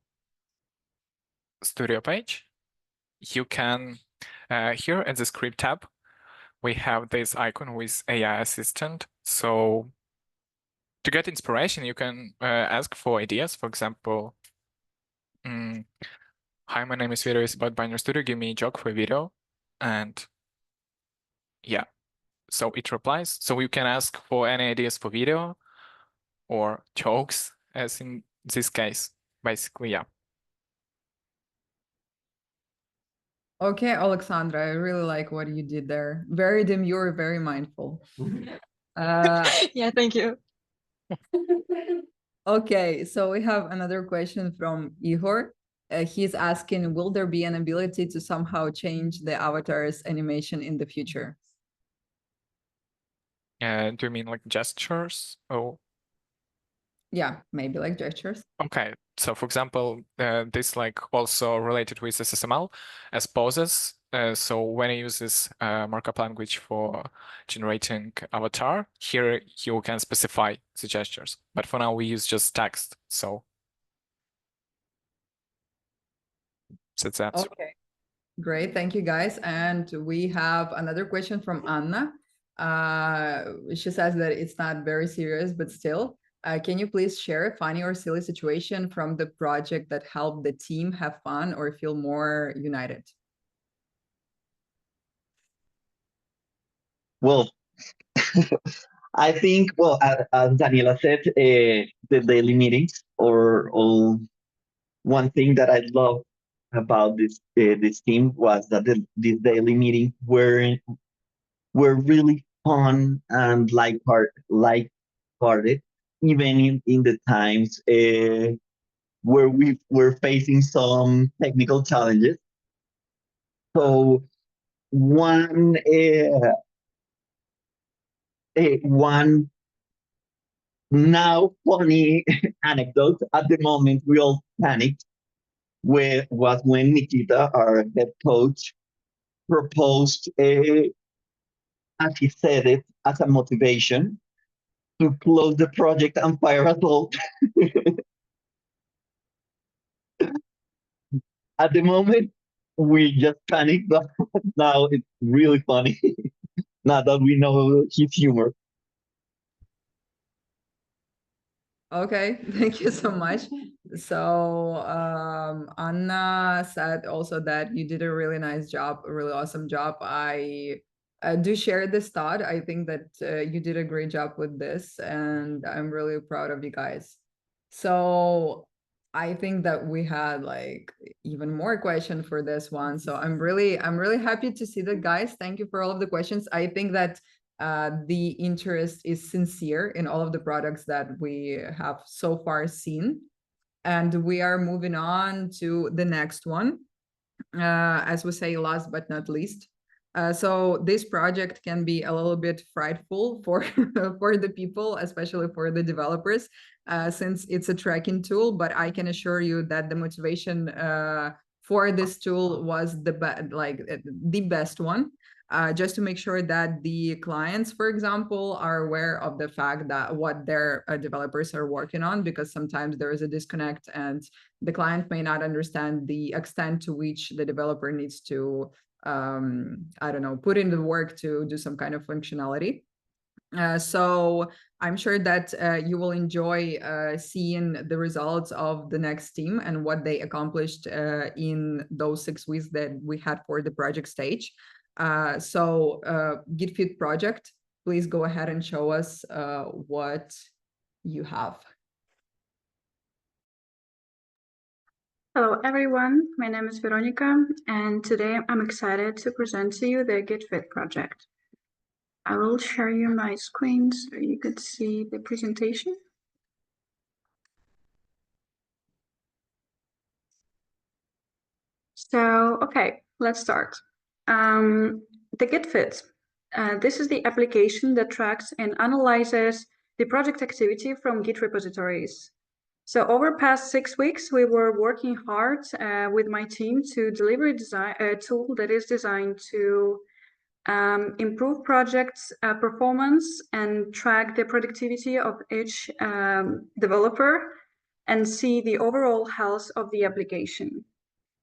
Studio page, you can, here at the script tab, we have this icon with AI assistant. So to get inspiration, you can ask for ideas. For example, hi, my name is Vito. It's about Binary Studio. Give me a joke for a video. And yeah, so it replies. So you can ask for any ideas for video or jokes, as in this case, basically, yeah. Okay, Alexandra, I really like what you did there. Very demure, very mindful. Yeah, thank you. Okay, so we have another question from Ihor. He's asking, will there be an ability to somehow change the avatar's animation in the future? Do you mean like gestures? Oh, Yeah, maybe like gestures. okay. So for example, this like also related with SSML as poses. So when you use this markup language for generating avatar, here you can specify the gestures. But for now we use just text. So that's that. Okay, great. Thank you, guys. And we have another question from Anna. She says that it's not very serious, but still, can you please share a funny or silly situation from the project that helped the team have fun or feel more united? Well, I think, well, as Daniela said, the daily meetings or one thing that I love about this team was that these daily meetings were really fun and light-hearted, even in the times where we were facing some technical challenges. So one now funny anecdote. At the moment we all panicked was when Nikita, our head coach, proposed as he said it, as a motivation to close the project and fire us all. At the moment, we just panicked, but now it's really funny. Now that we know his humor. Okay, thank you so much. So Anna said also that you did a really nice job, a really awesome job. I do share this thought. I think that you did a great job with this, and I'm really proud of you guys. So I think that we had like even more question for this one. So I'm really happy to see that, guys. Thank you for all of the questions. I think that the interest is sincere in all of the products that we have so far seen. And we are moving on to the next one. As we say, last but not least. So this project can be a little bit frightful for for the people, especially for the developers, since it's a tracking tool. But I can assure you that the motivation for this tool was the best one. Just to make sure that the clients, for example, are aware of the fact that what their developers are working on, because sometimes there is a disconnect and the client may not understand the extent to which the developer needs to, I don't know, put in the work to do some kind of functionality. So I'm sure that you will enjoy seeing the results of the next team and what they accomplished in those 6 weeks that we had for the project stage. So GitFit project, please go ahead and show us what you have. Hello everyone, my name is Veronica, and today I'm excited to present to you the GitFit project. I will share you my screen so you could see the presentation. So, okay, let's start. The GitFit. This is the application that tracks and analyzes the project activity from Git repositories. So over past 6 weeks, we were working hard with my team to deliver a tool that is designed to improve projects performance and track the productivity of each developer and see the overall health of the application.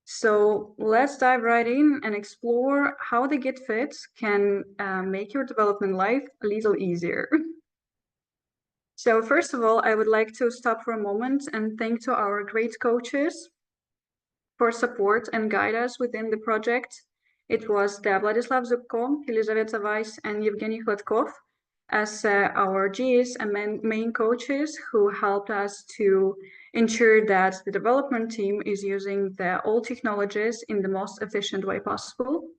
So let's dive right in and explore how the GitFit can make your development life a little easier. So first of all, I would like to stop for a moment and thank to our great coaches for support and guide us within the project. It was Vladislav Zubko, Elizaveta Weiss, and Evgeny Hladkov as our GAs and main coaches who helped us to ensure that the development team is using all technologies in the most efficient way possible.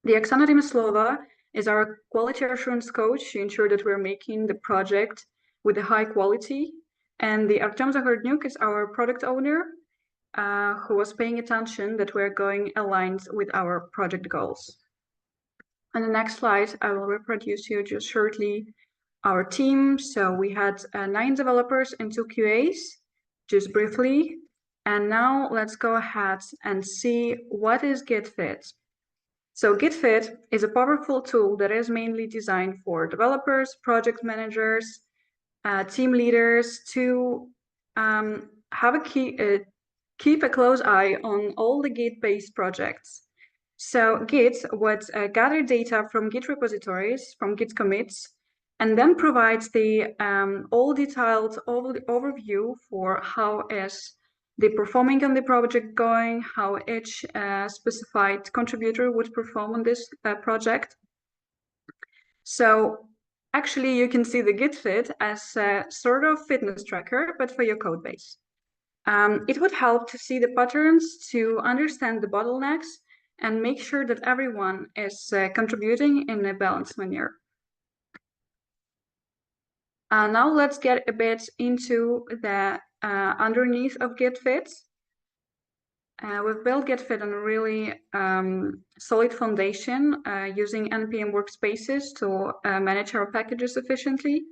The Oksana Remislova is our quality assurance coach to ensure that we're making the project with a high quality. And the Artem Zakhardnyuk is our product owner, who was paying attention that we're going aligned with our project goals. On the next slide, I will reproduce you just shortly our team. So we had 9 developers and 2 QAs, just briefly. And now let's go ahead and see what is GitFit. So GitFit is a powerful tool that is mainly designed for developers, project managers, team leaders to have keep a close eye on all the Git-based projects. So Git would gather data from Git repositories, from Git commits, and then provides the all detailed overview for how is the performing on the project going, how each specified contributor would perform on this project. So actually you can see the Git fit as a sort of fitness tracker, but for your code base. It would help to see the patterns, to understand the bottlenecks, and make sure that everyone is contributing in a balanced manner. Now let's get a bit into the underneath of GitFit. We've built GitFit on a really solid foundation using NPM workspaces to manage our packages efficiently.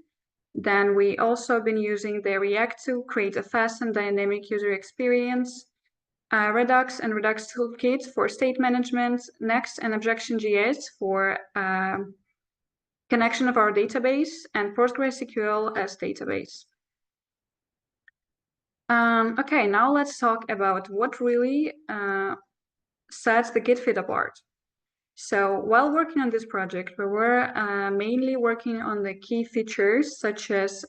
Then we also been using the React to create a fast and dynamic user experience, Redux and Redux Toolkit for state management, Next and Objection.js for connection of our database, and PostgreSQL as database. Okay, now let's talk about what really sets the GitFit apart. So while working on this project, we were mainly working on the key features such as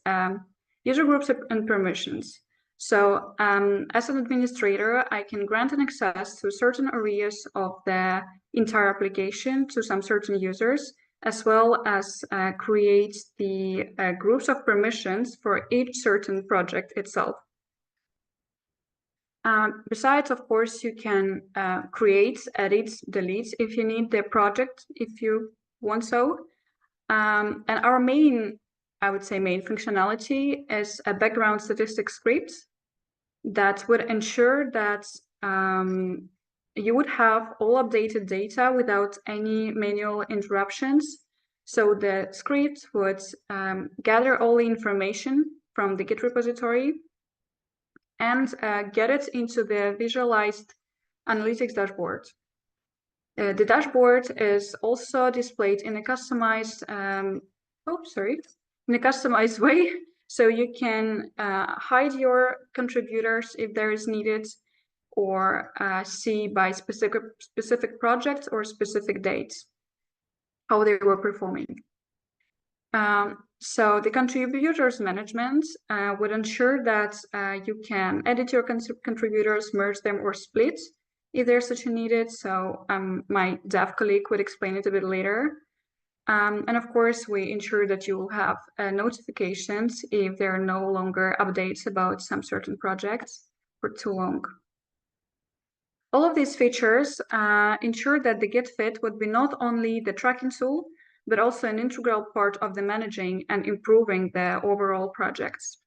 user groups and permissions. So as an administrator, I can grant an access to certain areas of the entire application to some certain users, as well as create the groups of permissions for each certain project itself. Besides, of course, you can create, edit, delete if you need the project, if you want so. And our main, I would say, main functionality is a background statistics script that would ensure that you would have all updated data without any manual interruptions. So the script would gather all the information from the Git repository and get it into the visualized analytics dashboard. The dashboard is also displayed in a customized, in a customized way. So you can hide your contributors if there is needed, or see by specific projects or specific dates how they were performing. So the contributors management would ensure that you can edit your contributors, merge them, or split if there's such a needed. So my dev colleague would explain it a bit later. And of course, we ensure that you will have notifications if there are no longer updates about some certain projects for too long. All of these features ensure that the GitFit would be not only the tracking tool, but also an integral part of the managing and improving the overall projects.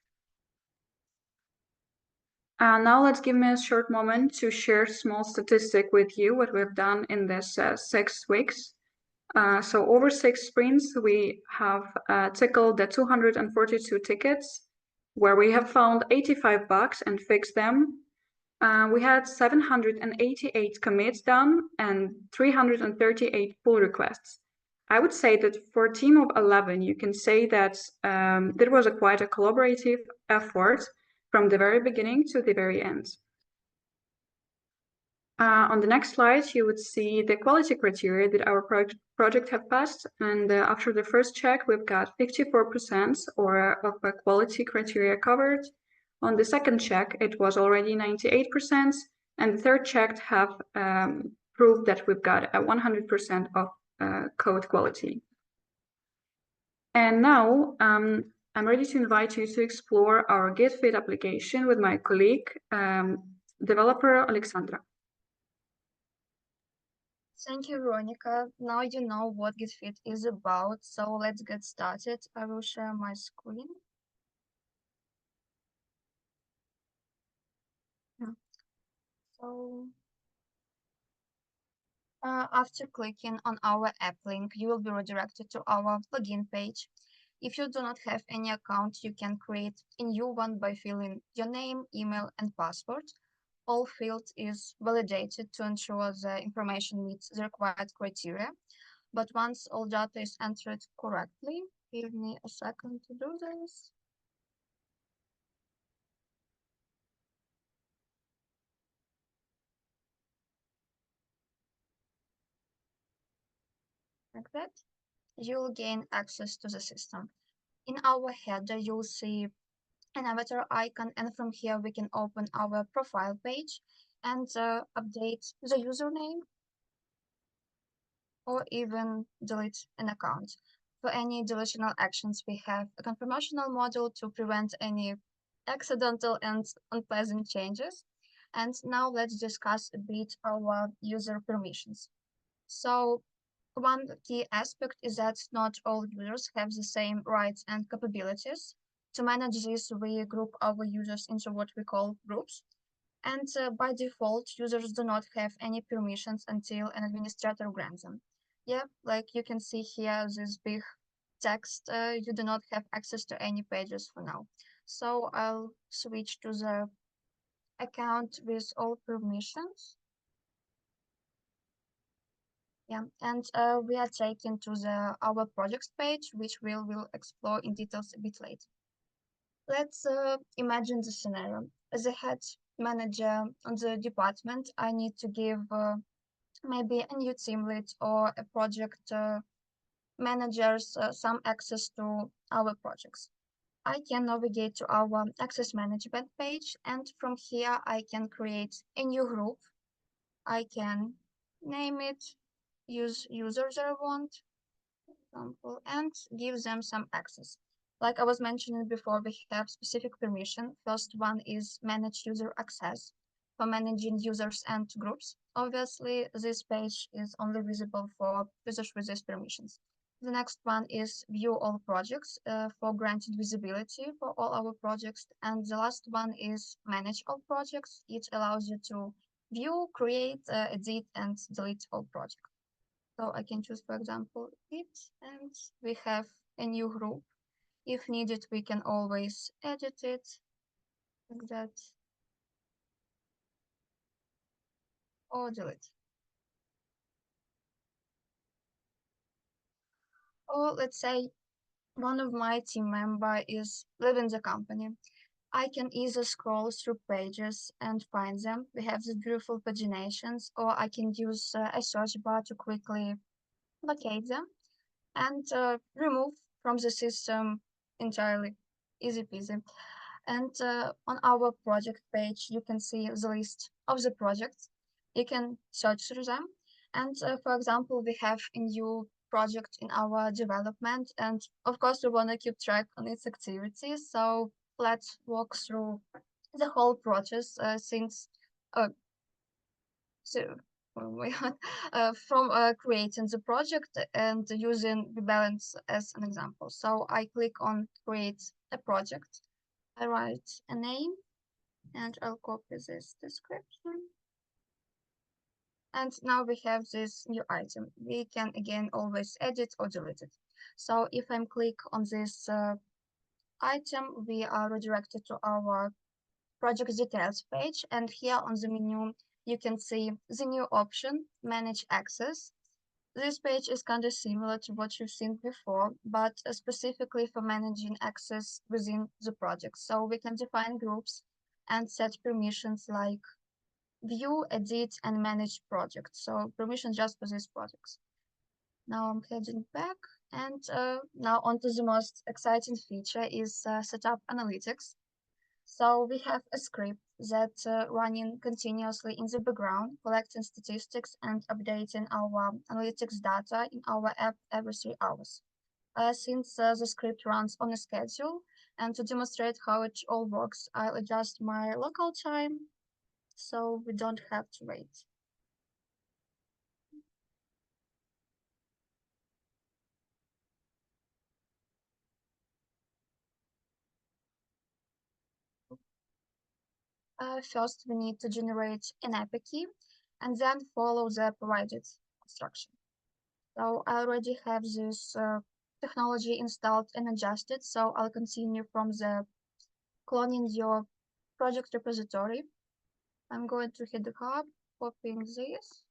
Now let's give me a short moment to share a small statistic with you, what we've done in this 6 weeks. So over 6 sprints, we have tackled the 242 tickets, where we have found 85 bugs and fixed them. We had 788 commits done and 338 pull requests. I would say that for a team of 11, you can say that there was quite a collaborative effort from the very beginning to the very end. On the next slide, you would see the quality criteria that our project have passed. And after the first check, we've got 54% of quality criteria covered. On the second check, it was already 98%. And the third check have proved that we've got a 100% of code quality. And now I'm ready to invite you to explore our GitFit application with my colleague, developer Alexandra. Thank you, Veronica. Now you know what GitFit is about, so let's get started. I will share my screen. So, after clicking on our app link, you will be redirected to our login page. If you do not have any account, you can create a new one by filling your name, email, and password. All field is validated to ensure the information meets the required criteria. But once all data is entered correctly, give me a second to do this. Like that, you'll gain access to the system. In our header, you'll see an avatar icon, and from here we can open our profile page and update the username or even delete an account. For any deletional actions, we have a confirmational module to prevent any accidental and unpleasant changes. And now let's discuss a bit our user permissions. So one key aspect is that not all users have the same rights and capabilities. To manage this, we group our users into what we call groups. And by default, users do not have any permissions until an administrator grants them. Yeah, like you can see here, this big text, you do not have access to any pages for now. So I'll switch to the account with all permissions. Yeah, and we are taken to our projects page, which we will explore in details a bit later. Let's imagine the scenario. As a head manager on the department, I need to give maybe a new team lead or a project managers some access to our projects. I can navigate to our access management page, and from here I can create a new group. I can name it, use users I want, example, and give them some access. Like I was mentioning before, we have specific permission. First one is manage user access for managing users and groups. Obviously, this page is only visible for users with these permissions. The next one is view all projects for granted visibility for all our projects. And the last one is manage all projects. It allows you to view, create, edit, and delete all projects. So I can choose, for example, it, and we have a new group. If needed, we can always edit it like that, or delete. Or let's say one of my team member is leaving the company. I can either scroll through pages and find them. We have the beautiful paginations, or I can use a search bar to quickly locate them and remove from the system entirely. Easy peasy. And on our project page, you can see the list of the projects. You can search through them. And for example, we have a new project in our development. And of course, we want to keep track on its activities. So let's walk through the whole process since from creating the project and using Rebalance as an example. So I click on create a project. I write a name and I'll copy this description. And now we have this new item. We can again always edit or delete it. So if I click on this item, we are redirected to our project details page. And here on the menu, you can see the new option, manage access. This page is kind of similar to what you've seen before, but specifically for managing access within the project. So we can define groups and set permissions like view, edit, and manage projects. So permission just for these projects. Now I'm heading back, and now onto the most exciting feature is setup analytics. So we have a script that running continuously in the background, collecting statistics and updating our analytics data in our app every 3 hours. Since the script runs on a schedule, and to demonstrate how it all works, I'll adjust my local time so we don't have to wait. First, we need to generate an API key and then follow the provided instruction. So I already have this technology installed and adjusted, so I'll continue from the cloning your project repository. I'm going to hit the hub, copying this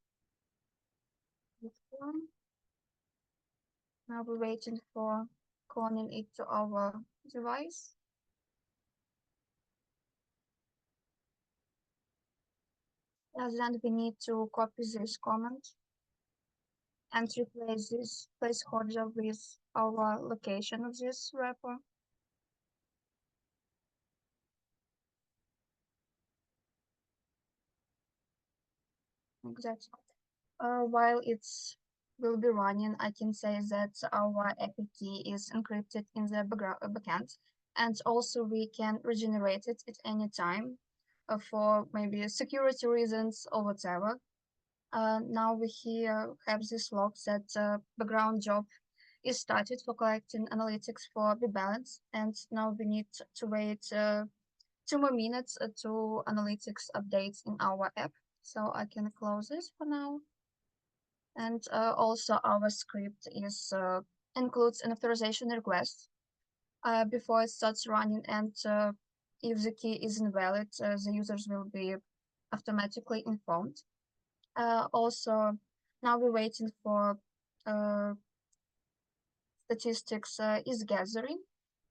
one. Now we're waiting for cloning it to our device. And then we need to copy this comment and replace this placeholder with our location of this repo. Exactly. While it's will be running, I can say that our API key is encrypted in the backend, and also we can regenerate it at any time for maybe security reasons or whatever. Now we here have this log that background job is started for collecting analytics for the balance, and now we need to wait 2 more minutes to analytics updates in our app. So I can close this for now. And also our script is includes an authorization request before it starts running, and if the key is invalid, the users will be automatically informed. Also, now we're waiting for statistics is gathering,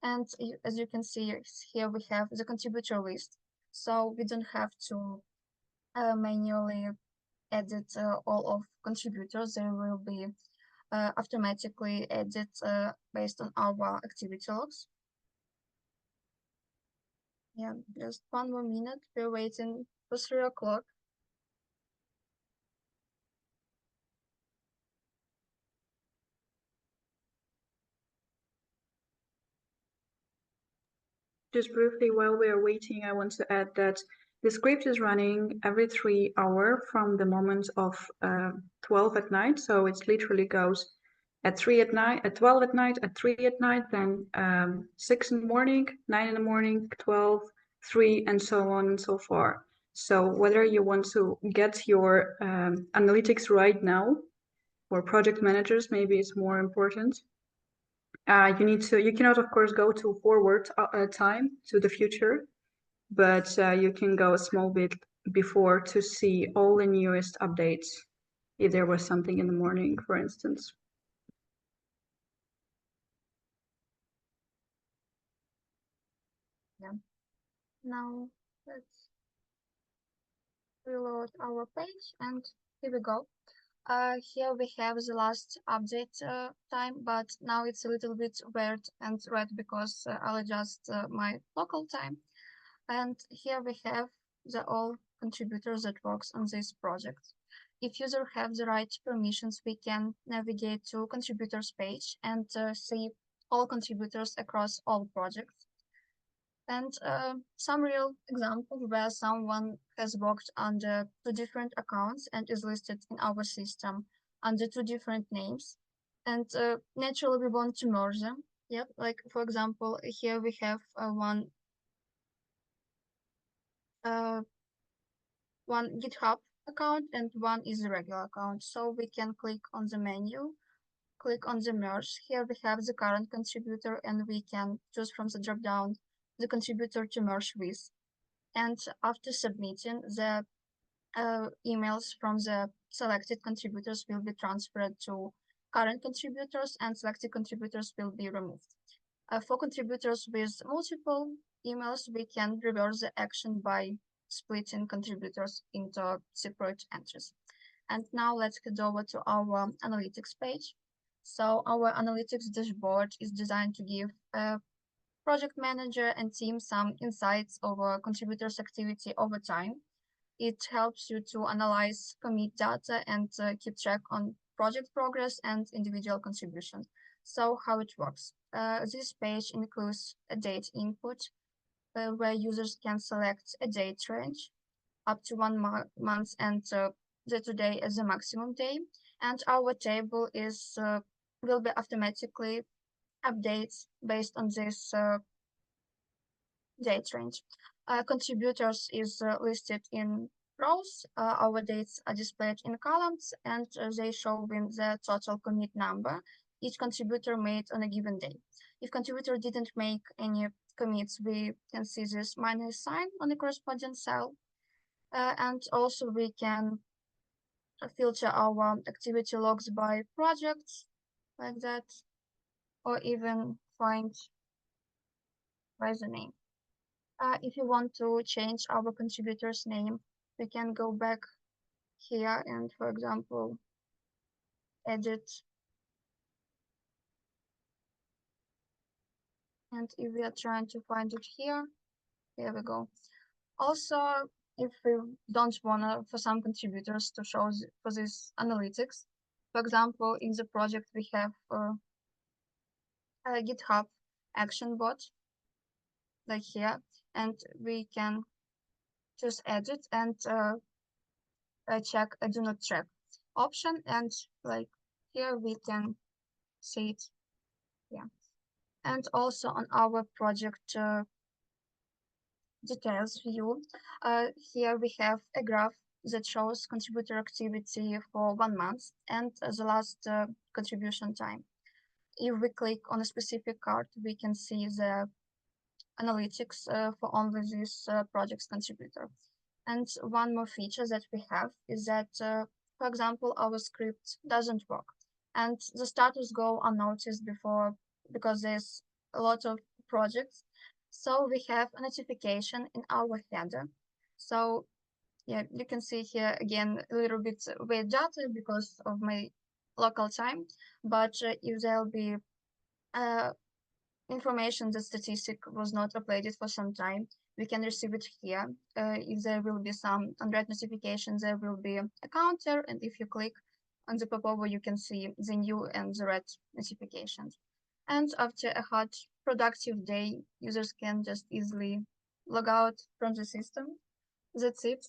and as you can see here, we have the contributor list, so we don't have to manually edit all of contributors. They will be automatically added based on our activity logs. Yeah, just 1 more minute. We're waiting for 3 o'clock. Just briefly, while we are waiting, I want to add that the script is running every 3 hours from the moment of 12 at night. So it literally goes at 3 at night, at 12 at night, at 3 at night, then 6 in the morning, 9 in the morning, 12, 3, and so on and so forth. So whether you want to get your analytics right now, for project managers, maybe it's more important. You cannot, of course, go to forward time to the future, but you can go a small bit before to see all the newest updates if there was something in the morning, for instance. Yeah. Now let's reload our page, and here we go. Here we have the last update time, but now it's a little bit weird and red because I'll adjust my local time. And here we have the all contributors that works on this project. If user have the right permissions, we can navigate to contributors page and see all contributors across all projects. And some real examples where someone has worked under 2 different accounts and is listed in our system under 2 different names. And naturally, we want to merge them. Yep, like for example, here we have one GitHub account and one is a regular account. So we can click on the menu, click on the merge. Here we have the current contributor, and we can choose from the dropdown the contributor to merge with. And after submitting, the emails from the selected contributors will be transferred to current contributors, and selected contributors will be removed. For contributors with multiple emails, we can reverse the action by splitting contributors into separate entries. And now let's head over to our analytics page. So our analytics dashboard is designed to give a project manager and team some insights over contributors' activity over time. It helps you to analyze commit data and keep track on project progress and individual contribution. So how it works. This page includes a date input where users can select a date range up to 1 month and the today as a maximum day. And our table is will be automatically updates based on this date range. Contributors is listed in rows. Our dates are displayed in columns, and they show in the total commit number each contributor made on a given day. If contributor didn't make any commits, we can see this minus sign on the corresponding cell. And also we can filter our activity logs by projects like that, or even find by the name. If you want to change our contributor's name, we can go back here and, for example, edit. And if we are trying to find it here we go. Also, if we don't want for some contributors to show for this analytics, for example, in the project we have a GitHub action bot, like here, and we can just edit and check a do not track option, and like here we can see it. Yeah, and also on our project details view, here we have a graph that shows contributor activity for 1 month and the last contribution time. If we click on a specific card, we can see the analytics for only this project's contributor. And one more feature that we have is that, for example, our script doesn't work and the status go unnoticed before because there's a lot of projects. So we have a notification in our header. So yeah, you can see here again a little bit weird data because of my local time, but if there'll be information that statistic was not uploaded for some time, we can receive it here. If there will be some unread notifications, there will be a counter, and if you click on the popover, you can see the new and the red notifications. And after a hot, productive day, users can just easily log out from the system. That's it.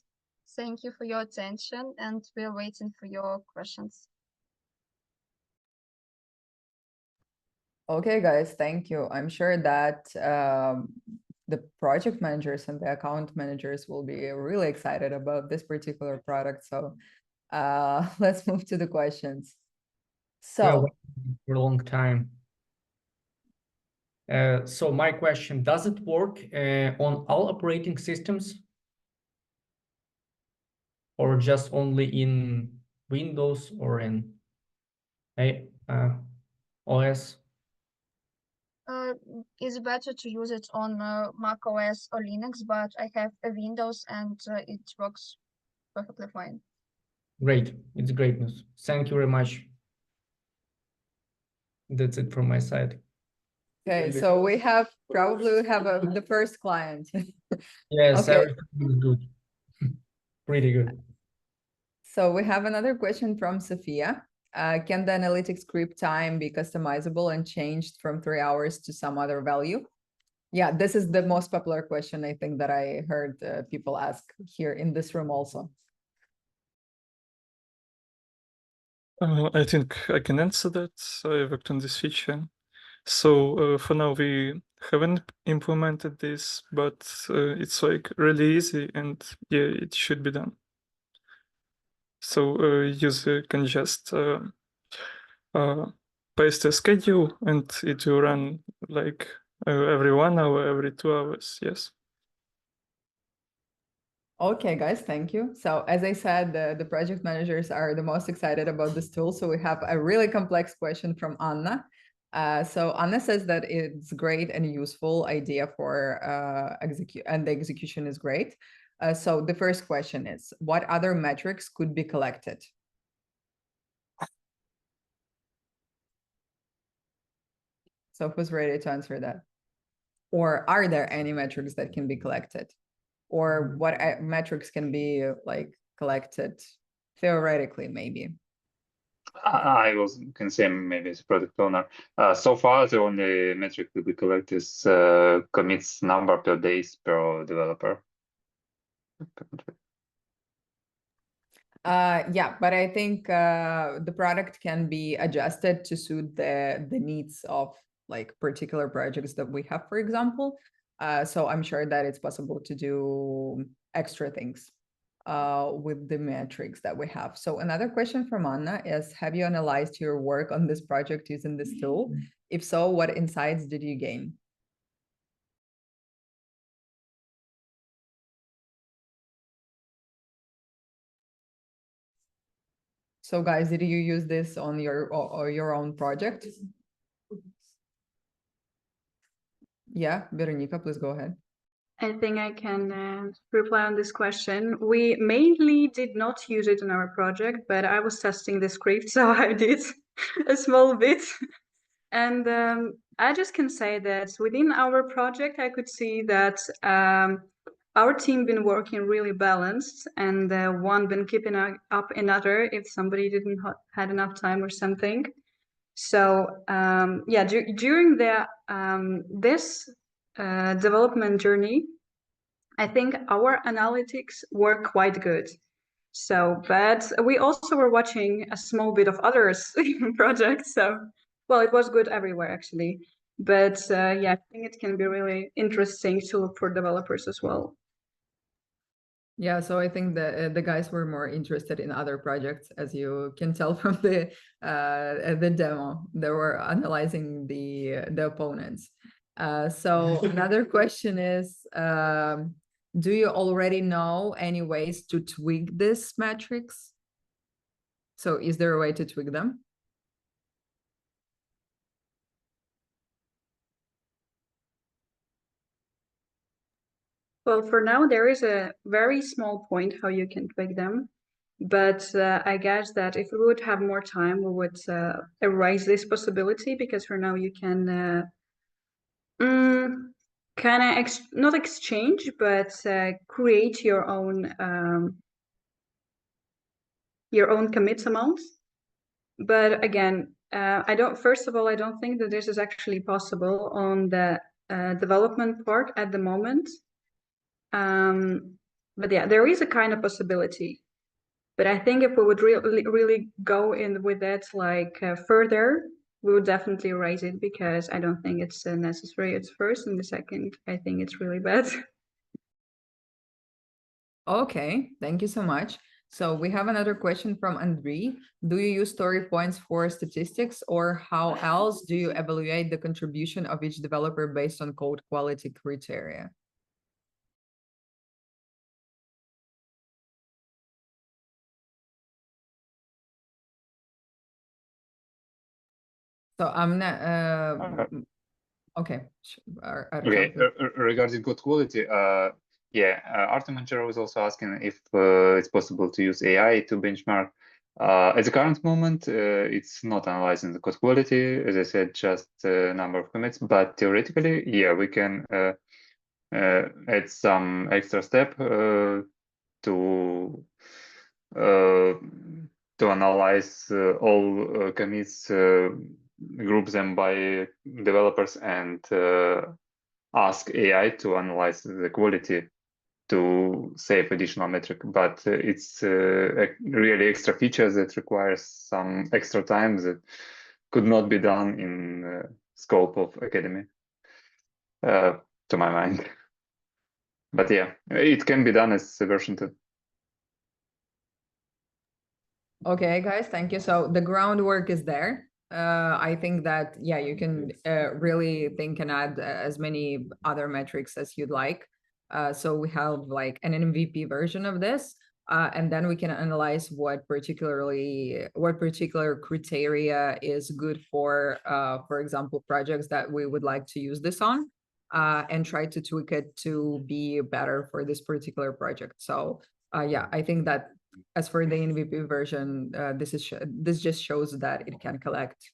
Thank you for your attention, and we're waiting for your questions. Okay, guys, thank you. I'm sure that the project managers and the account managers will be really excited about this particular product. So let's move to the questions. So for a long time. So my question, does it work on all operating systems or just only in Windows or in OS? It's better to use it on Mac OS or Linux, but I have a Windows and it works perfectly fine. Great, it's great news. Thank you very much. That's it from my side. Okay, so we have the first client. Yes, Okay. everything is good. Pretty good. So we have another question from Sophia. Can the analytics script time be customizable and changed from 3 hours to some other value? Yeah, this is the most popular question I think that I heard people ask here in this room also. I think I can answer that. I worked on this feature. So for now we haven't implemented this, but it's like really easy and yeah, it should be done. So user can just paste a schedule and it will run like every 1 hour, every 2 hours. Yes. Okay, guys, thank you. So as I said, the project managers are the most excited about this tool. So we have a really complex question from Anna. So Anna says that it's great and useful idea for execute, and the execution is great. So the first question is, what other metrics could be collected? So who's ready to answer that? Or are there any metrics that can be collected? Or what metrics can be like collected theoretically, maybe? I was can say maybe as a product owner. So far, the only metric that we collect is commits number per days per developer. Yeah, but I think the product can be adjusted to suit the needs of like particular projects that we have, for example. So I'm sure that it's possible to do extra things with the metrics that we have. So another question from Anna is, have you analyzed your work on this project using this tool? If so, what insights did you gain? So guys, did you use this on your or your own project? Yeah, Veronica, please go ahead. I think I can reply on this question. We mainly did not use it in our project, but I was testing the script, so I did a small bit. And I just can say that within our project, I could see that our team been working really balanced, and one been keeping up another if somebody didn't had enough time or something. So yeah, during the this development journey, I think our analytics were quite good. So, but we also were watching a small bit of others projects. So, well, it was good everywhere actually. But yeah, I think it can be really interesting to look for developers as well. Yeah, so I think the guys were more interested in other projects, as you can tell from the demo. They were analyzing the opponents. So another question is, do you already know any ways to tweak this metrics? So is there a way to tweak them? Well, for now, there is a very small point how you can tweak them. But I guess that if we would have more time, we would erase this possibility, because for now you can kind of not exchange, but create your own commit amount. But again, first of all, I don't think that this is actually possible on the development part at the moment. But yeah, there is a kind of possibility. But I think if we would really go in with that like further, we would definitely raise it, because I don't think it's necessary at first, and the second, I think it's really bad. Okay, thank you so much. So we have another question from Andri. Do you use story points for statistics, or how else do you evaluate the contribution of each developer based on code quality criteria? So I'm not, okay. Okay, regarding code quality, yeah, Artem Ancherov is also asking if it's possible to use AI to benchmark. At the current moment, it's not analyzing the code quality, as I said, just number of commits, but theoretically, yeah, we can add some extra step to analyze all commits, group them by developers, and ask AI to analyze the quality to save additional metric. But it's a really extra feature that requires some extra time that could not be done in scope of Academy, to my mind. But yeah, it can be done as a version 2. Okay, guys, thank you. So the groundwork is there. I think that, yeah, you can really think and add as many other metrics as you'd like. So we have like an MVP version of this, and then we can analyze what particular criteria is good for example, projects that we would like to use this on. and try to tweak it to be better for this particular project. So yeah, I think that as for the MVP version, this just shows that it can collect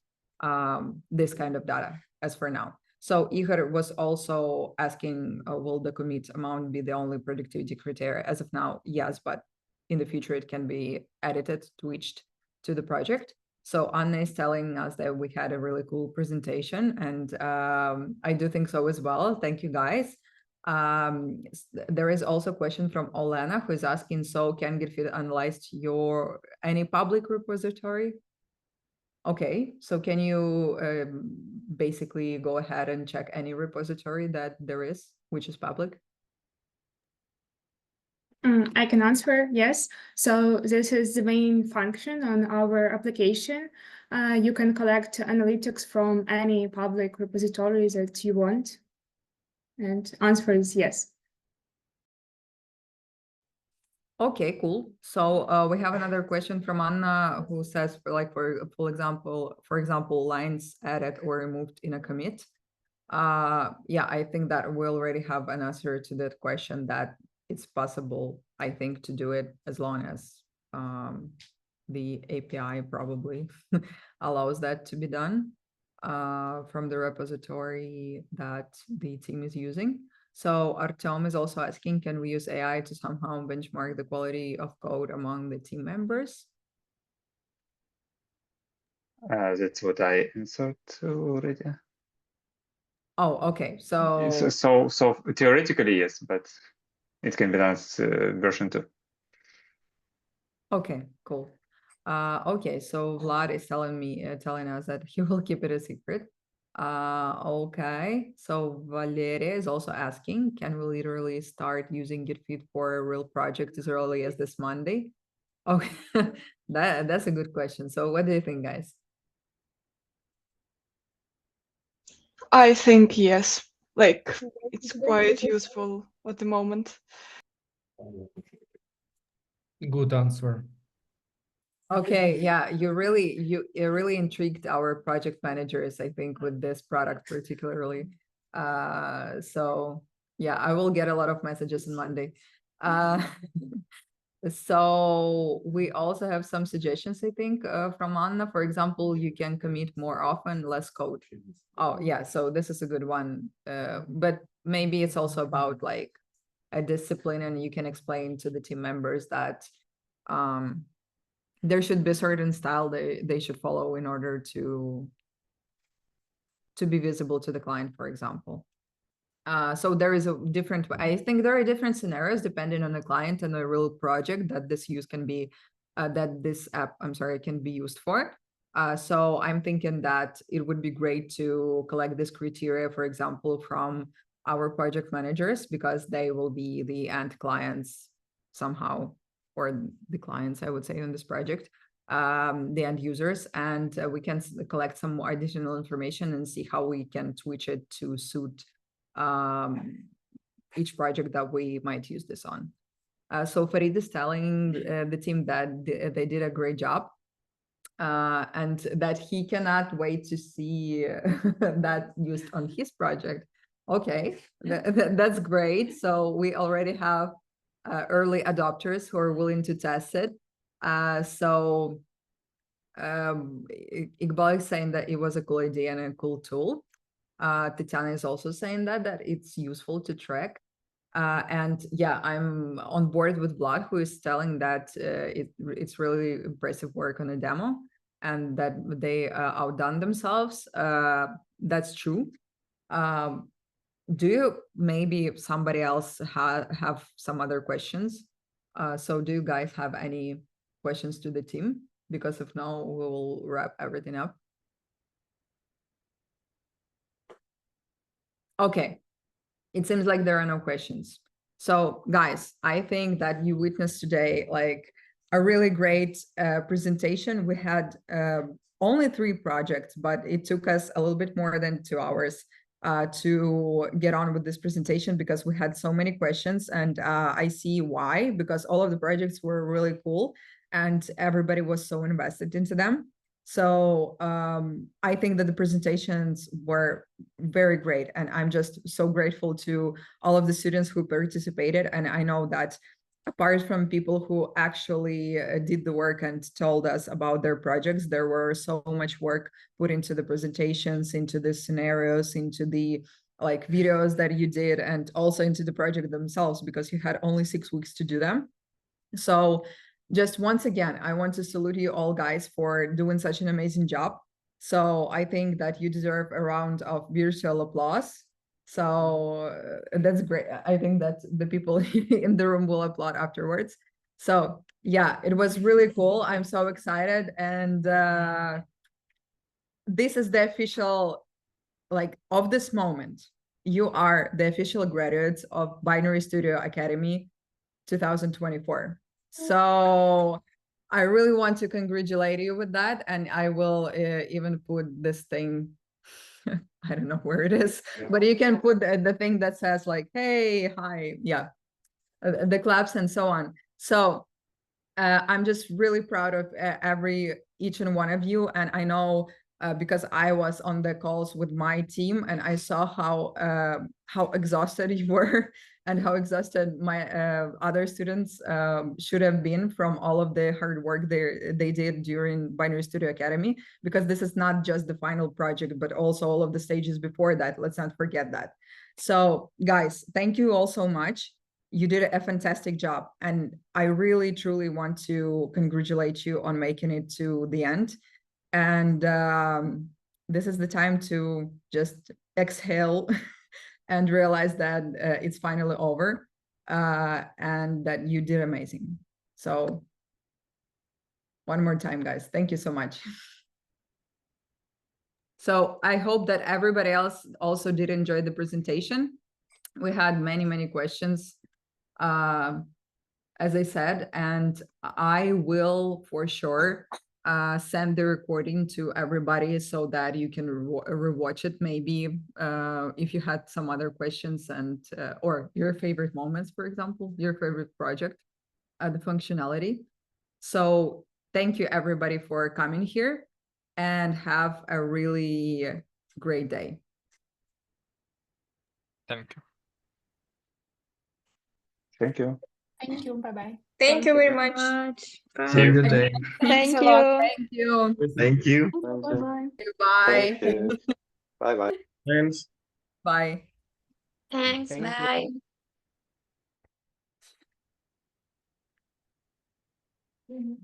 this kind of data as for now. So Ihor was also asking, will the commit amount be the only productivity criteria? As of now, yes, but in the future it can be edited, switched to the project. So Anna is telling us that we had a really cool presentation, and I do think so as well. Thank you, guys. There is also a question from Olena who is asking, so can Gitfeed analyze any public repository? Okay, so can you basically go ahead and check any repository that there is, which is public? I can answer, yes. So this is the main function on our application. You can collect analytics from any public repository that you want. And answer is yes. Okay, cool. So we have another question from Anna who says, for example, lines added or removed in a commit. Yeah, I think that we already have an answer to that question, that it's possible, I think, to do it as long as the API probably allows that to be done from the repository that the team is using. So Artem is also asking, can we use AI to somehow benchmark the quality of code among the team members? That's what I answered already. Oh, okay. So Theoretically, yes, but it can be done as version 2. Okay, cool. Okay, so Vlad is telling us that he will keep it a secret. Okay, so Valeria is also asking, can we literally start using Gitfeed for a real project as early as this Monday? Okay, that's a good question. So what do you think, guys? I think yes, like it's quite useful at the moment. Good answer. Okay, yeah, it really intrigued our project managers, I think, with this product particularly. So yeah, I will get a lot of messages on Monday. So we also have some suggestions, I think, from Anna. For example, you can commit more often, less code. Oh yeah, so this is a good one. But maybe it's also about like a discipline, and you can explain to the team members that there should be a certain style they should follow in order to be visible to the client, for example. So there is a different, I think there are different scenarios depending on the client and the real project that this app, I'm sorry, can be used for. So I'm thinking that it would be great to collect this criteria, for example, from our project managers, because they will be the end clients somehow, or the clients, I would say, on this project, the end users, and we can collect some more additional information and see how we can switch it to suit each project that we might use this on. So Farid is telling the team that they did a great job, and that he cannot wait to see that used on his project. Okay, that's great. So we already have early adopters who are willing to test it. So Iqbal is saying that it was a cool idea and a cool tool. Tatiana is also saying that it's useful to track. And yeah, I'm on board with Vlad, who is telling that it's really impressive work on a demo and that they outdone themselves. That's true. Do you, maybe somebody else have some other questions? So do you guys have any questions to the team? Because if no, we will wrap everything up. Okay, it seems like there are no questions. So guys, I think that you witnessed today like a really great presentation. We had only 3 projects, but it took us a little bit more than 2 hours to get on with this presentation because we had so many questions, and I see why, because all of the projects were really cool and everybody was so invested into them. So I think that the presentations were very great, and I'm just so grateful to all of the students who participated. And I know that apart from people who actually did the work and told us about their projects, there were so much work put into the presentations, into the scenarios, into the like videos that you did, and also into the project themselves, because you had only 6 weeks to do them. So just once again, I want to salute you all guys for doing such an amazing job. So I think that you deserve a round of virtual applause. So that's great. I think that the people in the room will applaud afterwards. So yeah, it was really cool. I'm so excited. And this is the official, like, of this moment. You are the official graduates of Binary Studio Academy 2024. So I really want to congratulate you with that. And I will even put this thing, I don't know where it is, but you can put the thing that says like, hey, hi, yeah, the claps and so on. So I'm just really proud of each and one of you. And I know because I was on the calls with my team and I saw how exhausted you were and how exhausted my other students should have been from all of the hard work they did during Binary Studio Academy, because this is not just the final project, but also all of the stages before that. Let's not forget that. So guys, thank you all so much. You did a fantastic job, and I really truly want to congratulate you on making it to the end. And this is the time to just exhale and realize that it's finally over and that you did amazing. So one more time, guys, thank you so much. So I hope that everybody else also did enjoy the presentation. We had many questions, as I said, and I will for sure send the recording to everybody so that you can rewatch it, maybe if you had some other questions and or your favorite moments, for example, your favorite project, the functionality. So thank you everybody for coming here, and have a really great day. Thank you. Thank you. Thank you. Bye-bye. Thank you very much. Have a good day. Thanks Thank a lot. you. Thank you. Thank you. Bye-bye. Bye. Thank you. Bye bye. Thanks. Bye. Thanks, Thank you. bye. Mhm.